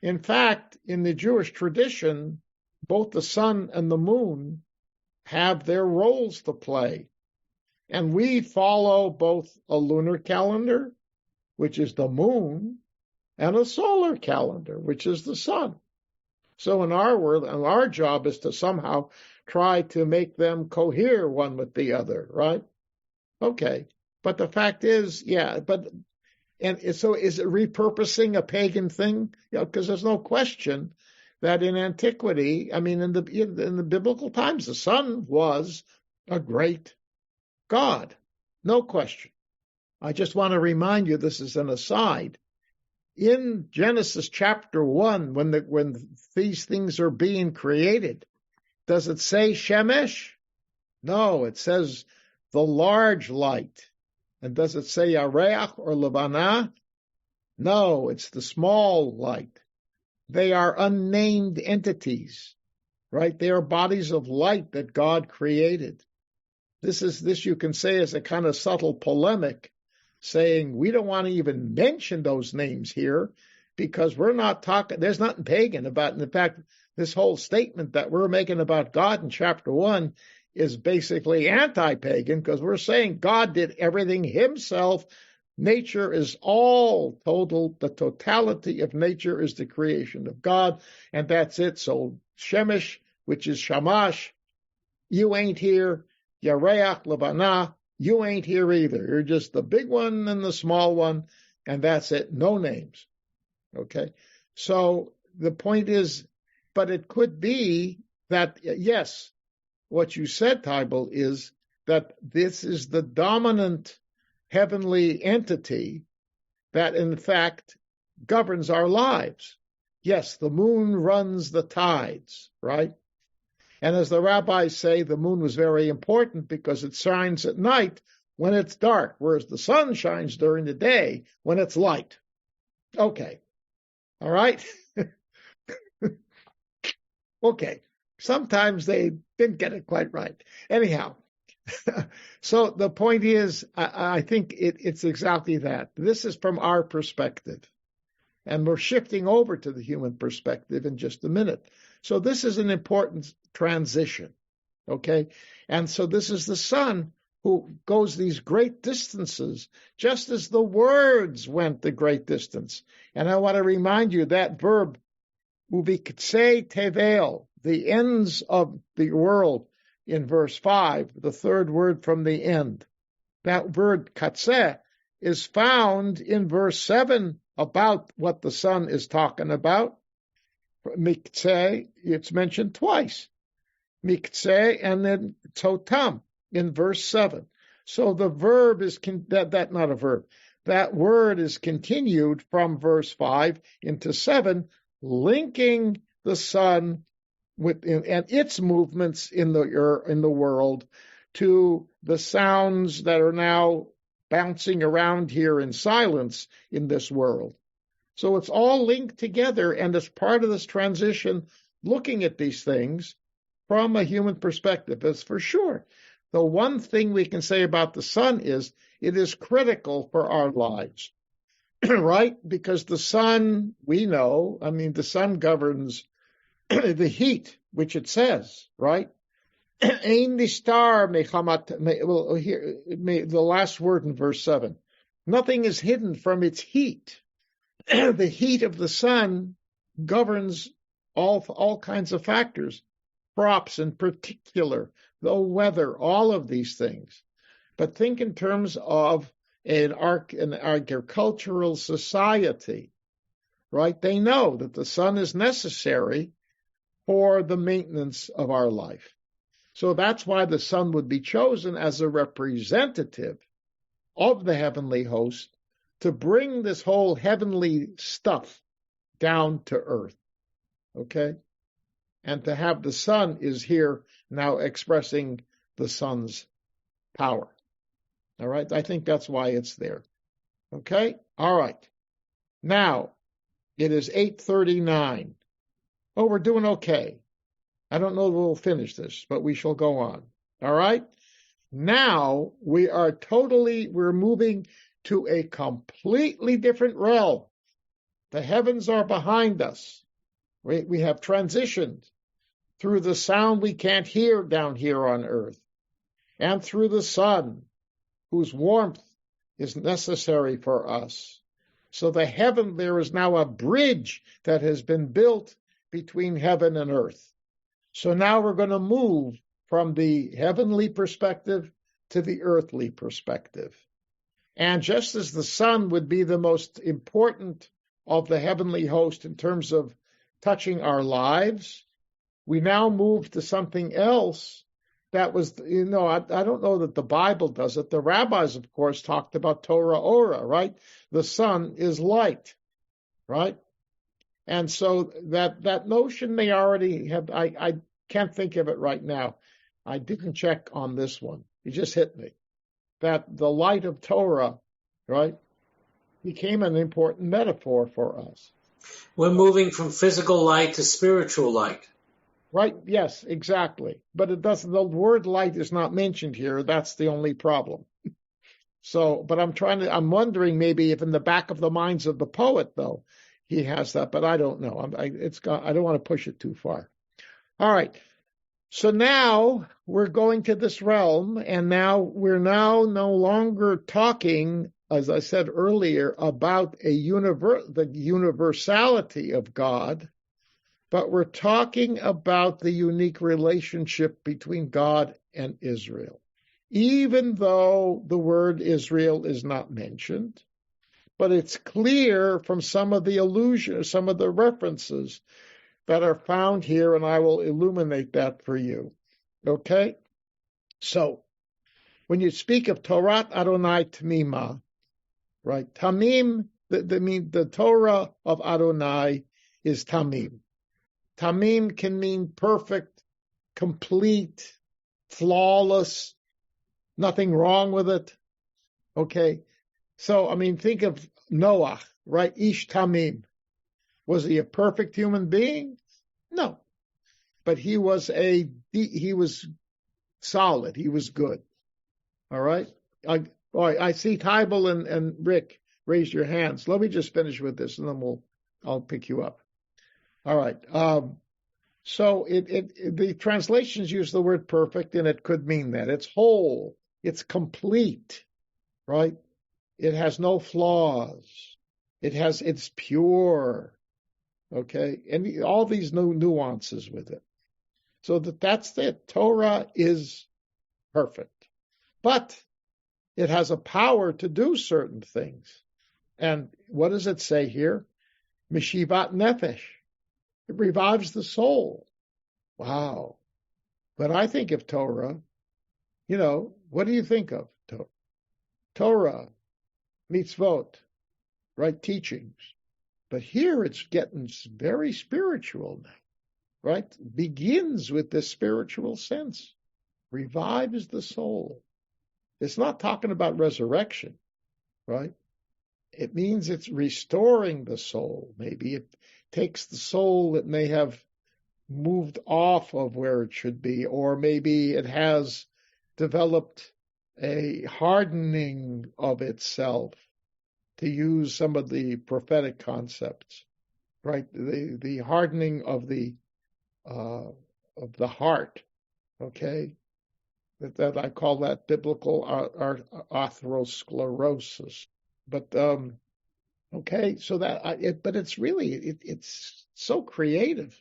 [SPEAKER 2] In fact, in the Jewish tradition, both the sun and the moon have their roles to play. And we follow both a lunar calendar, which is the moon, and a solar calendar, which is the sun. So in our world, and our job is to somehow try to make them cohere one with the other, right? Okay. But the fact is, and so is it repurposing a pagan thing? Because there's no question that in antiquity, in the biblical times, the sun was a great God. No question. I just want to remind you, this is an aside. In Genesis chapter 1, when these things are being created, does it say Shemesh? No, it says the large light. And does it say Yareach or Lebanah? No, it's the small light. They are unnamed entities, right? They are bodies of light that God created. This you can say is a kind of subtle polemic, saying we don't want to even mention those names here because we're not talking, there's nothing pagan about it. In fact, this whole statement that we're making about God in chapter 1 is basically anti-pagan because we're saying God did everything himself. Nature is all total. The totality of nature is the creation of God, and that's it. So Shemesh, which is Shamash, you ain't here. Yareach, Lebanah, you ain't here either. You're just the big one and the small one, and that's it. No names. Okay? So the point is, But it could be that, yes, what you said, Tybal, is that this is the dominant heavenly entity that, in fact, governs our lives. Yes, the moon runs the tides, right? And as the rabbis say, the moon was very important because it shines at night when it's dark, whereas the sun shines during the day when it's light. Okay. All right? Okay. Sometimes they didn't get it quite right. Anyhow, so the point is, I think it's exactly that. This is from our perspective. And we're shifting over to the human perspective in just a minute. So this is an important transition, okay? And so this is the Son who goes these great distances, just as the words went the great distance. And I want to remind you that verb, uviktsei tevel, the ends of the world in verse 5, the third word from the end. That word katseh is found in verse 7 about what the Son is talking about. Miktseh, it's mentioned twice. Miktseh and then totam in verse 7. So the verb is, not a verb, that word is continued from verse 5 into 7, linking the Son and its movements in the world to the sounds that are now bouncing around here in silence in this world. So it's all linked together, and as part of this transition, looking at these things from a human perspective is for sure. The one thing we can say about the sun is it is critical for our lives, right? Because the sun, we know, the sun governs the heat, which it says, right? Ein the star the last word in verse 7. Nothing is hidden from its heat. The heat of the sun governs all kinds of factors, crops in particular, the weather, all of these things. But think in terms of an agricultural society, right? They know that the sun is necessary for the maintenance of our life. So that's why the sun would be chosen as a representative of the heavenly host to bring this whole heavenly stuff down to earth, okay? And to have the sun is here now expressing the sun's power, all right? I think that's why it's there, okay? All right. Now, it is 8:39. Oh, we're doing okay. I don't know if we'll finish this, but we shall go on. All right? Now we're moving to a completely different realm. The heavens are behind us. We have transitioned through the sound we can't hear down here on earth, and through the sun, whose warmth is necessary for us. So there is now a bridge that has been built between heaven and earth. So now we're going to move from the heavenly perspective to the earthly perspective. And just as the sun would be the most important of the heavenly host in terms of touching our lives, we now move to something else that was, I don't know that the Bible does it. The rabbis, of course, talked about Torah Ora, right? The sun is light, right? And so that notion they already have, I can't think of it right now. I didn't check on this one. It just hit me. That the light of Torah, right, became an important metaphor for us.
[SPEAKER 7] We're moving from physical light to spiritual light.
[SPEAKER 2] Right, yes, exactly. But the word light is not mentioned here. That's the only problem. So, but I'm wondering maybe if in the back of the minds of the poet, though, he has that, but I don't know. I don't want to push it too far. All right. So now we're going to this realm, and we're no longer talking, as I said earlier, about the universality of God, but we're talking about the unique relationship between God and Israel. Even though the word Israel is not mentioned, but it's clear from some of the allusions, some of the references, that are found here, and I will illuminate that for you. Okay? So, when you speak of Torah Adonai Tamima, right? Tamim, the Torah of Adonai is Tamim. Tamim can mean perfect, complete, flawless, nothing wrong with it. Okay? So, I mean, think of Noah, right? Ish Tamim. Was he a perfect human being? No. But he was solid. He was good. All right? I see Tybal and Rick raise your hands. Let me just finish with this, and then I'll pick you up. All right. So the translations use the word perfect, and it could mean that. It's whole. It's complete. Right? It has no flaws. It's pure. Okay? And all these nuances with it. So that's it. Torah is perfect. But it has a power to do certain things. And what does it say here? Mishivat nefesh. It revives the soul. Wow. But I think of Torah, what do you think of Torah, mitzvot, right? Teachings. But here it's getting very spiritual now, right? Begins with this spiritual sense. Revives the soul. It's not talking about resurrection, right? It means it's restoring the soul. Maybe it takes the soul that may have moved off of where it should be, or maybe it has developed a hardening of itself, to use some of the prophetic concepts, right? The hardening of the heart, okay? That I call that biblical atherosclerosis. But okay, so but it's really it's so creative.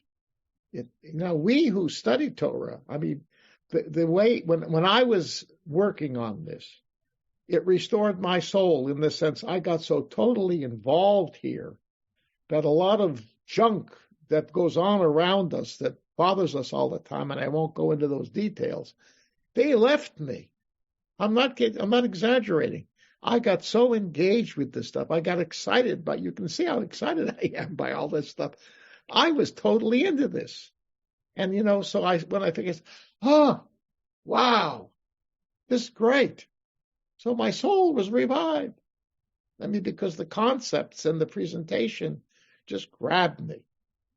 [SPEAKER 2] We who study Torah, I mean, the way when I was working on this, it restored my soul in the sense I got so totally involved here that a lot of junk that goes on around us that bothers us all the time, and I won't go into those details, they left me. I'm not exaggerating. I got so engaged with this stuff. I got excited, but you can see how excited I am by all this stuff. I was totally into this. And, so when I figured, wow, this is great. So my soul was revived. I mean, because the concepts and the presentation just grabbed me.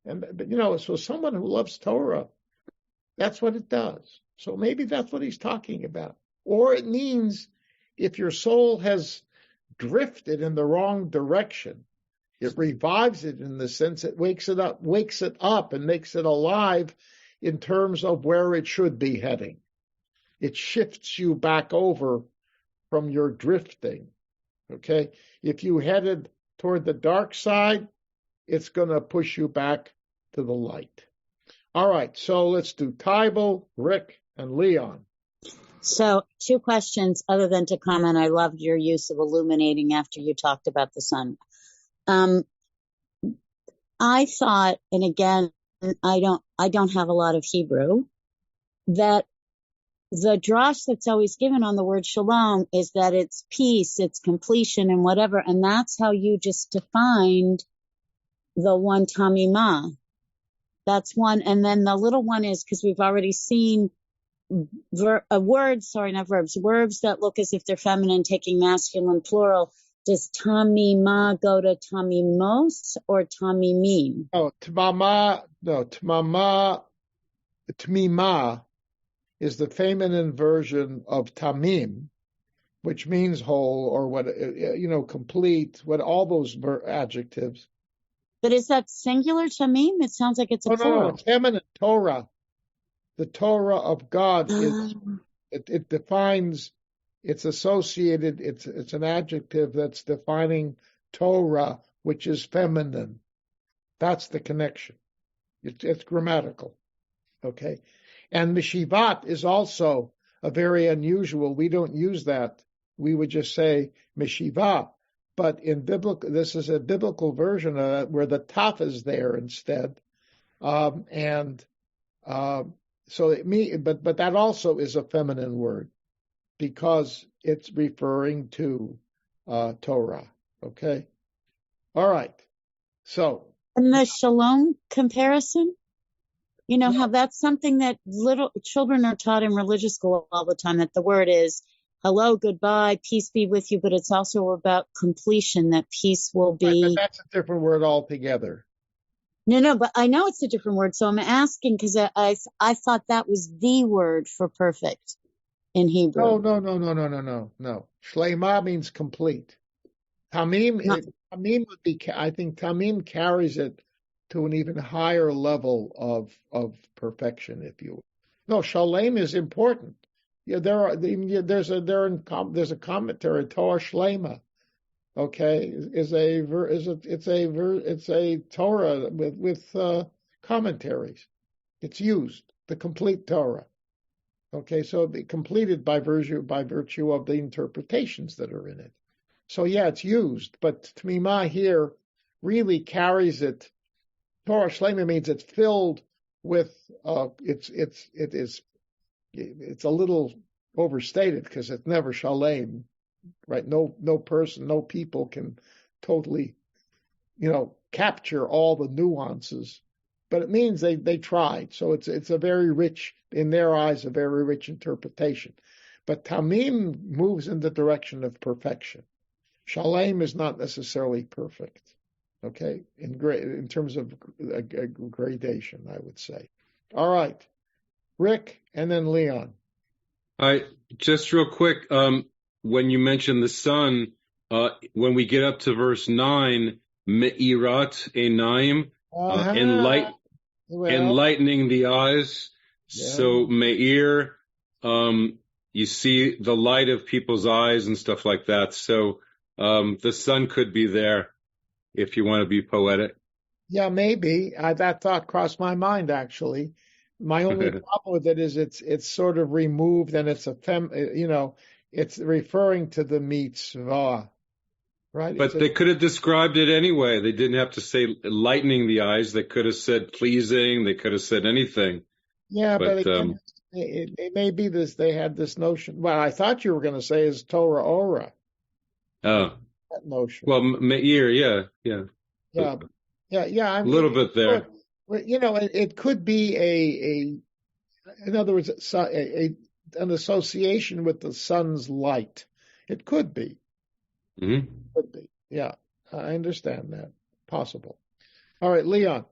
[SPEAKER 2] But so someone who loves Torah, that's what it does. So maybe that's what he's talking about. Or it means if your soul has drifted in the wrong direction, it revives it in the sense it wakes it up and makes it alive in terms of where it should be heading. It shifts you back over from your drifting. Okay? If you headed toward the dark side, it's going to push you back to the light. All right, so let's do Tybal, Rick, and Leon.
[SPEAKER 6] So 2 questions other than to comment. I loved your use of illuminating after you talked about the sun. I thought, and again, I don't have a lot of Hebrew, that the drash that's always given on the word shalom is that it's peace, it's completion, and whatever. And that's how you just defined the one tamimah. That's one. And then the little one is, because we've already seen words that look as if they're feminine taking masculine plural. Does tamimah go to tamimos or tamimim?
[SPEAKER 2] Tmimah is the feminine version of tamim, which means whole or what, complete, what all those adjectives.
[SPEAKER 6] But is that singular tamim? It sounds like it's a plural.
[SPEAKER 2] No, it's feminine Torah. The Torah of God, it defines, it's associated, it's an adjective that's defining Torah, which is feminine. That's the connection. It's grammatical. Okay. And Mishivat is also a very unusual. We don't use that. We would just say Mishiva. But in biblical, this is a biblical version of that where the taf is there instead. So but that also is a feminine word because it's referring to Torah. Okay. All right. So.
[SPEAKER 6] And the shalom comparison, you know, how that's something that little children are taught in religious school all the time, that the word is hello, goodbye, peace be with you, but it's also about completion, that peace will be.
[SPEAKER 2] Right, but that's a different word altogether.
[SPEAKER 6] No, but I know it's a different word, so I'm asking because I thought that was the word for perfect in Hebrew.
[SPEAKER 2] No. Shlema means complete. Tamim would be, I think Tamim carries it to an even higher level of perfection, if you will. No, Shalem is important. Yeah, there's a commentary, Torah Shlema. Okay, it's a Torah with commentaries. It's used, the complete Torah. Okay, so the completed by virtue of the interpretations that are in it. So yeah, it's used, but Tmimah here really carries it. Torah Shlema means it's filled with it's a little overstated because it's never Shalem, right? No person, no people can totally, capture all the nuances, but it means they tried. So it's a very rich, in their eyes, a very rich interpretation. But Tamim moves in the direction of perfection. Shalem is not necessarily perfect, okay, in terms of gradation, I would say. All right, Rick, and then Leon.
[SPEAKER 5] Just real quick, when you mentioned the sun, when we get up to verse 9, Me'irat Einaim, enlightening the eyes. Yeah. So Me'ir, you see the light of people's eyes and stuff like that. So the sun could be there if you want to be poetic.
[SPEAKER 2] Yeah, maybe. That thought crossed my mind, actually. My only problem with it is it's sort of removed, and it's it's referring to the mitzvah, right?
[SPEAKER 5] But they could have described it anyway. They didn't have to say lightening the eyes. They could have said pleasing. They could have said anything.
[SPEAKER 2] Yeah, but again, it may be this. They had this notion. Well, I thought you were going to say is Torah Ora.
[SPEAKER 5] Oh,
[SPEAKER 2] that notion.
[SPEAKER 5] Well, Meir, yeah.
[SPEAKER 2] I mean,
[SPEAKER 5] a little bit there.
[SPEAKER 2] It could be in other words, an association with the sun's light. It could be.
[SPEAKER 5] Mm-hmm.
[SPEAKER 2] Could be. Yeah, I understand that. Possible. All right, Leon.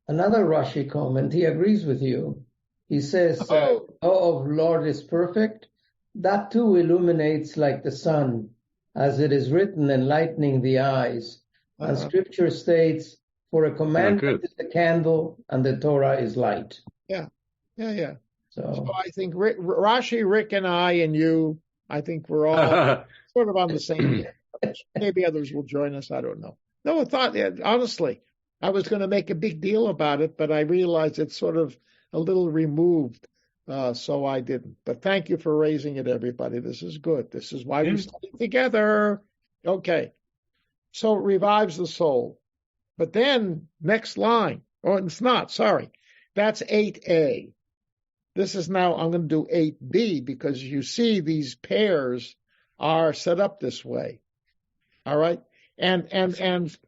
[SPEAKER 8] Another Rashi comment. He agrees with you. He says, "Oh, of Lord is perfect." That too illuminates like the sun, as it is written, enlightening the eyes. And Scripture states, "For a commandment is a candle, and the Torah is light."
[SPEAKER 2] Yeah.
[SPEAKER 8] So
[SPEAKER 2] I think Rashi, Rick, and I, and you, I think we're all sort of on the same page. Maybe others will join us. I don't know. No, I thought, honestly, I was going to make a big deal about it, but I realized it's sort of a little removed, so I didn't. But thank you for raising it, everybody. This is good. This is why we study together. Okay. So it revives the soul. But then, next line. Oh, it's not, sorry. That's 8a. This is now, I'm going to do 8b, because you see these pairs are set up this way. All right? And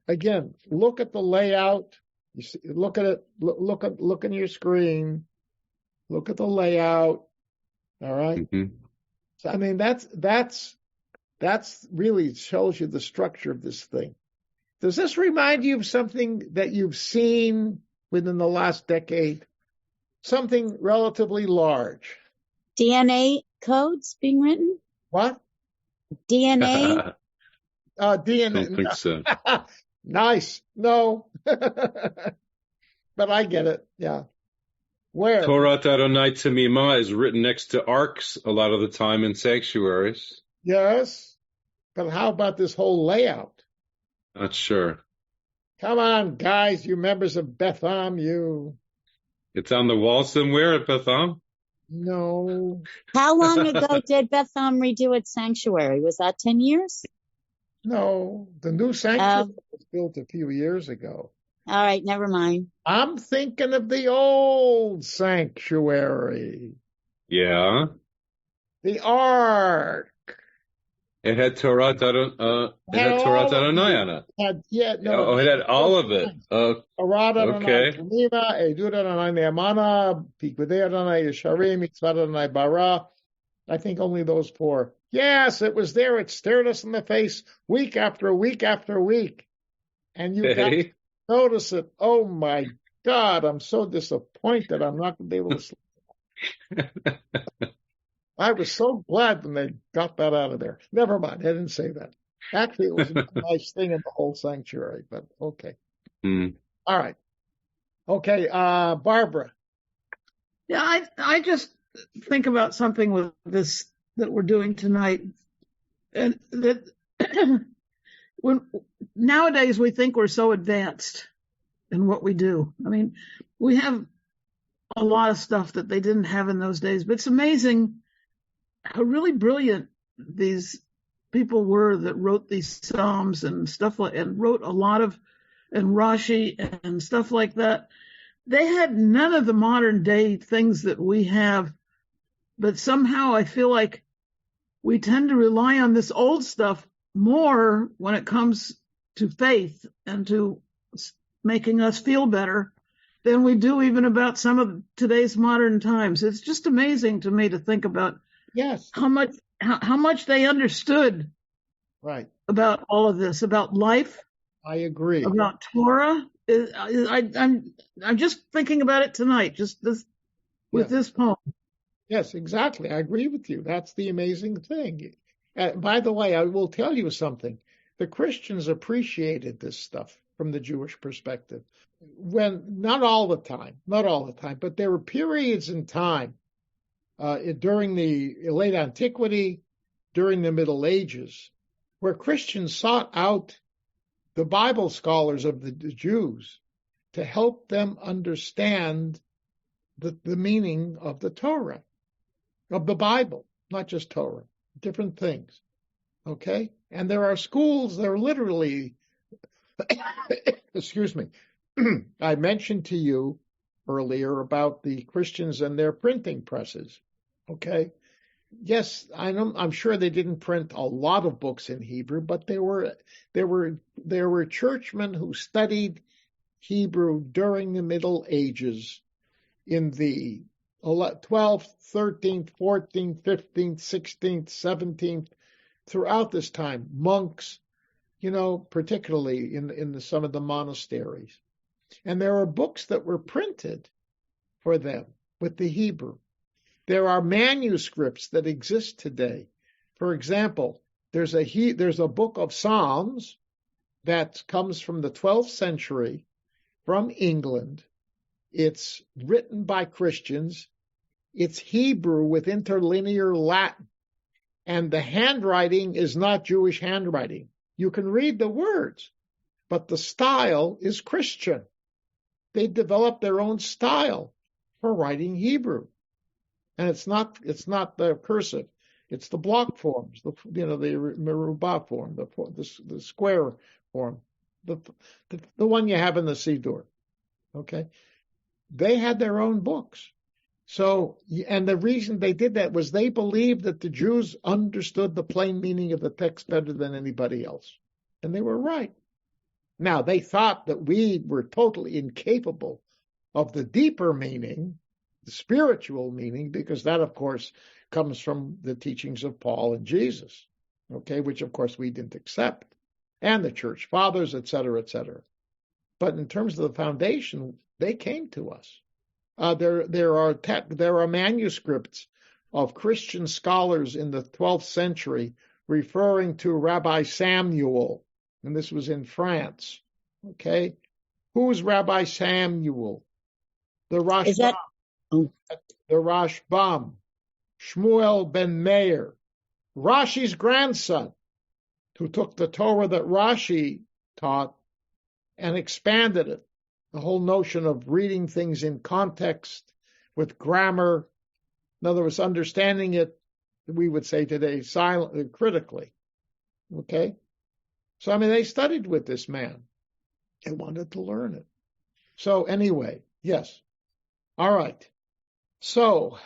[SPEAKER 2] again, look at the layout. You see, look at it. Look in your screen. Look at the layout. All right?
[SPEAKER 5] Mm-hmm.
[SPEAKER 2] So, I mean, that's really shows you the structure of this thing. Does this remind you of something that you've seen within the last decade? Something relatively large.
[SPEAKER 6] DNA codes being written?
[SPEAKER 2] What?
[SPEAKER 6] DNA?
[SPEAKER 2] DNA.
[SPEAKER 5] I don't think so.
[SPEAKER 2] Nice. No. But I get it. Yeah. Where?
[SPEAKER 5] Torah Adonai Tamimah is written next to arks a lot of the time in sanctuaries.
[SPEAKER 2] Yes. But how about this whole layout?
[SPEAKER 5] Not sure.
[SPEAKER 2] Come on, guys, you members of Beth Am, you.
[SPEAKER 5] It's on the wall somewhere at Beth Am?
[SPEAKER 2] No.
[SPEAKER 6] How long ago did Beth Am redo its sanctuary? Was that 10 years?
[SPEAKER 2] No. The new sanctuary was built a few years ago.
[SPEAKER 6] All right, never mind.
[SPEAKER 2] I'm thinking of the old sanctuary.
[SPEAKER 5] Yeah.
[SPEAKER 2] The ark.
[SPEAKER 5] It had Torah Adonai on it.
[SPEAKER 2] It
[SPEAKER 5] had all of it.
[SPEAKER 2] Torah Adonai
[SPEAKER 5] Okay.
[SPEAKER 2] Tanima, Edut Adonai Ne'amana, Pikudei Adonai Yesharim, Mitzvah Adonai Bara. I think only those 4. Yes, it was there. It stared us in the face week after week after week. And you got to notice it. Oh, my God, I'm so disappointed. I'm not going to be able to sleep. I was so glad when they got that out of there. Never mind. I didn't say that. Actually, it was a nice thing in the whole sanctuary, but okay.
[SPEAKER 5] Mm.
[SPEAKER 2] All right. Okay, Barbara.
[SPEAKER 10] Yeah, I just think about something with this that we're doing tonight. And that when nowadays we think we're so advanced in what we do. I mean, we have a lot of stuff that they didn't have in those days, but it's amazing how really brilliant these people were that wrote these Psalms and stuff like, and wrote a lot of, and Rashi and stuff like that. They had none of the modern day things that we have, but somehow I feel like we tend to rely on this old stuff more when it comes to faith and to making us feel better than we do even about some of today's modern times. It's just amazing to me to think about how much they understood about all of this, about life.
[SPEAKER 2] I agree.
[SPEAKER 10] About Torah. I'm just thinking about it tonight, just with this poem.
[SPEAKER 2] Yes, exactly. I agree with you. That's the amazing thing. By the way, I will tell you something. The Christians appreciated this stuff from the Jewish perspective. Not all the time, but there were periods in time during the late antiquity, during the Middle Ages, where Christians sought out the Bible scholars of the Jews to help them understand the meaning of the Torah, of the Bible, not just Torah, different things. Okay? And there are schools that are literally, excuse me, I mentioned to you earlier about the Christians and their printing presses. Okay? Yes, I'm sure they didn't print a lot of books in Hebrew, but there were churchmen who studied Hebrew during the Middle Ages in the 12th, 13th, 14th, 15th, 16th, 17th, throughout this time, monks, particularly in some of the monasteries. And there are books that were printed for them with the Hebrew. There are manuscripts that exist today. For example, there's a book of Psalms that comes from the 12th century from England. It's written by Christians. It's Hebrew with interlinear Latin. And the handwriting is not Jewish handwriting. You can read the words, but the style is Christian. They developed their own style for writing Hebrew. And it's not the cursive, it's the block forms, the merubah form, the square form, the one you have in the Siddur. Okay, they had their own books. So, and the reason they did that was they believed that the Jews understood the plain meaning of the text better than anybody else, and they were right. Now they thought that we were totally incapable of the deeper meaning, the spiritual meaning, because that, of course, comes from the teachings of Paul and Jesus, okay, which, of course, we didn't accept, and the church fathers, et cetera, et cetera. But in terms of the foundation, they came to us. There are manuscripts of Christian scholars in the 12th century referring to Rabbi Samuel, and this was in France, okay? Who's Rabbi Samuel? The Rashbam, Shmuel ben Meir, Rashi's grandson, who took the Torah that Rashi taught and expanded it. The whole notion of reading things in context with grammar, in other words, understanding it, we would say today, silently, critically. Okay? So, they studied with this man. They wanted to learn it. So anyway, yes. All right. So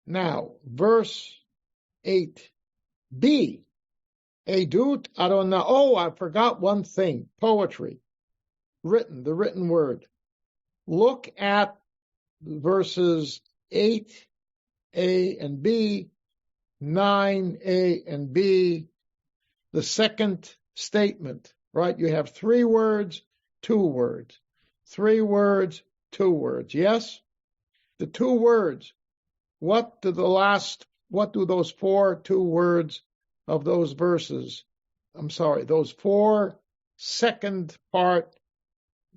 [SPEAKER 2] now, verse 8b. Edut Adonai. Oh, I forgot one thing. Poetry. The written word. Look at verses 8a and b, 9a and b, the second statement, right? You have 3 words, 2 words. 3 words, 2 words. Yes? The 2 words. What do those 4 2 words of those verses, those 4 second part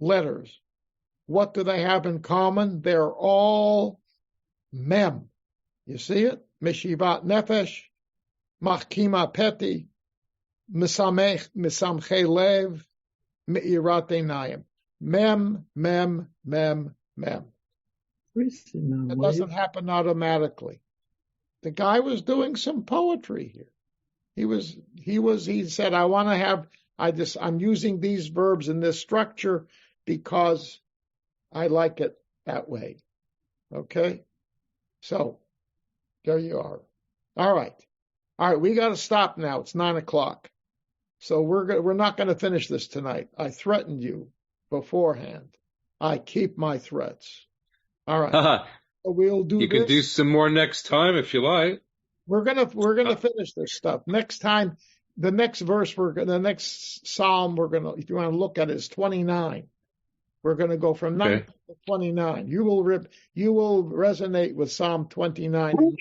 [SPEAKER 2] letters, what do they have in common? They're all mem. You see it? Meshivat nefesh, machkima peti, misamche lev, meirat einayim. Mem, mem, mem, mem. It doesn't happen automatically. The guy was doing some poetry here. He said, I'm using these verbs in this structure because I like it that way. Okay? So, there you are. All right, we got to stop now. It's 9:00. So we're not going to finish this tonight. I threatened you beforehand. I keep my threats. All right. So we'll do
[SPEAKER 5] You can do some more next time if you like.
[SPEAKER 2] We're gonna finish this stuff next time. The next verse, the next psalm if you want to look at it, is 29. We're gonna go from 9 to 29. You will resonate with Psalm 29.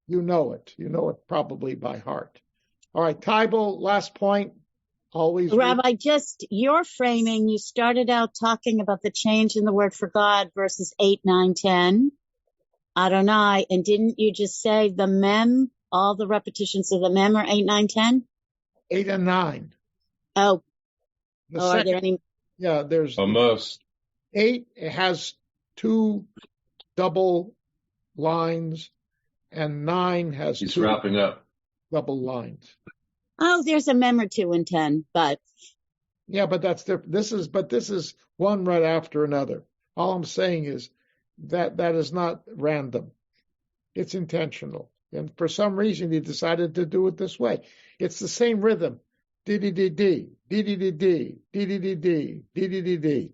[SPEAKER 2] You know it. You know it probably by heart. All right, Tybal, last point. Always,
[SPEAKER 6] Rabbi, just your framing. You started out talking about the change in the word for God, verses 8, 9, 10. Adonai, and didn't you just say the mem, all the repetitions of the mem are 8, 9, 10?
[SPEAKER 2] 8 and 9.
[SPEAKER 6] Oh.
[SPEAKER 2] Are
[SPEAKER 6] there any?
[SPEAKER 2] Yeah, there's
[SPEAKER 5] almost
[SPEAKER 2] 8. It has 2 double lines, and 9 has 2
[SPEAKER 5] wrapping up
[SPEAKER 2] double lines.
[SPEAKER 6] Oh, there's a mem or 2 in 10, but.
[SPEAKER 2] Yeah, but that's different. This is one right after another. All I'm saying is that is not random. It's intentional. And for some reason, he decided to do it this way. It's the same rhythm. D-D-D-D, D-D-D-D, D-D-D-D, D-D-D-D.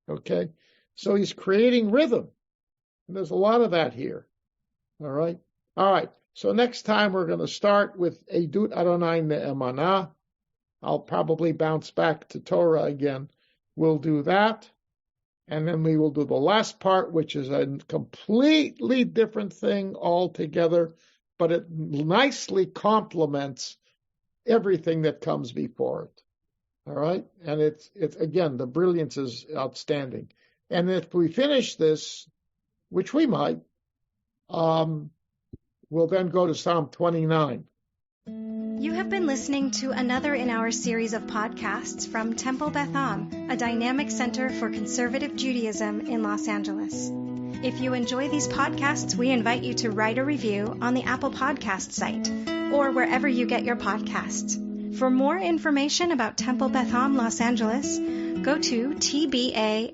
[SPEAKER 2] Okay? So he's creating rhythm. And there's a lot of that here. All right? All right. So next time we're going to start with Edut Adonai Ne'emanah. I'll probably bounce back to Torah again. We'll do that. And then we will do the last part, which is a completely different thing altogether, but it nicely complements everything that comes before it. All right? And it's again, the brilliance is outstanding. And if we finish this, which we might, we'll then go to Psalm 29.
[SPEAKER 1] You have been listening to another in our series of podcasts from Temple Beth Am, a dynamic center for conservative Judaism in Los Angeles. If you enjoy these podcasts, we invite you to write a review on the Apple Podcast site or wherever you get your podcasts. For more information about Temple Beth Am Los Angeles, go to tbala.org.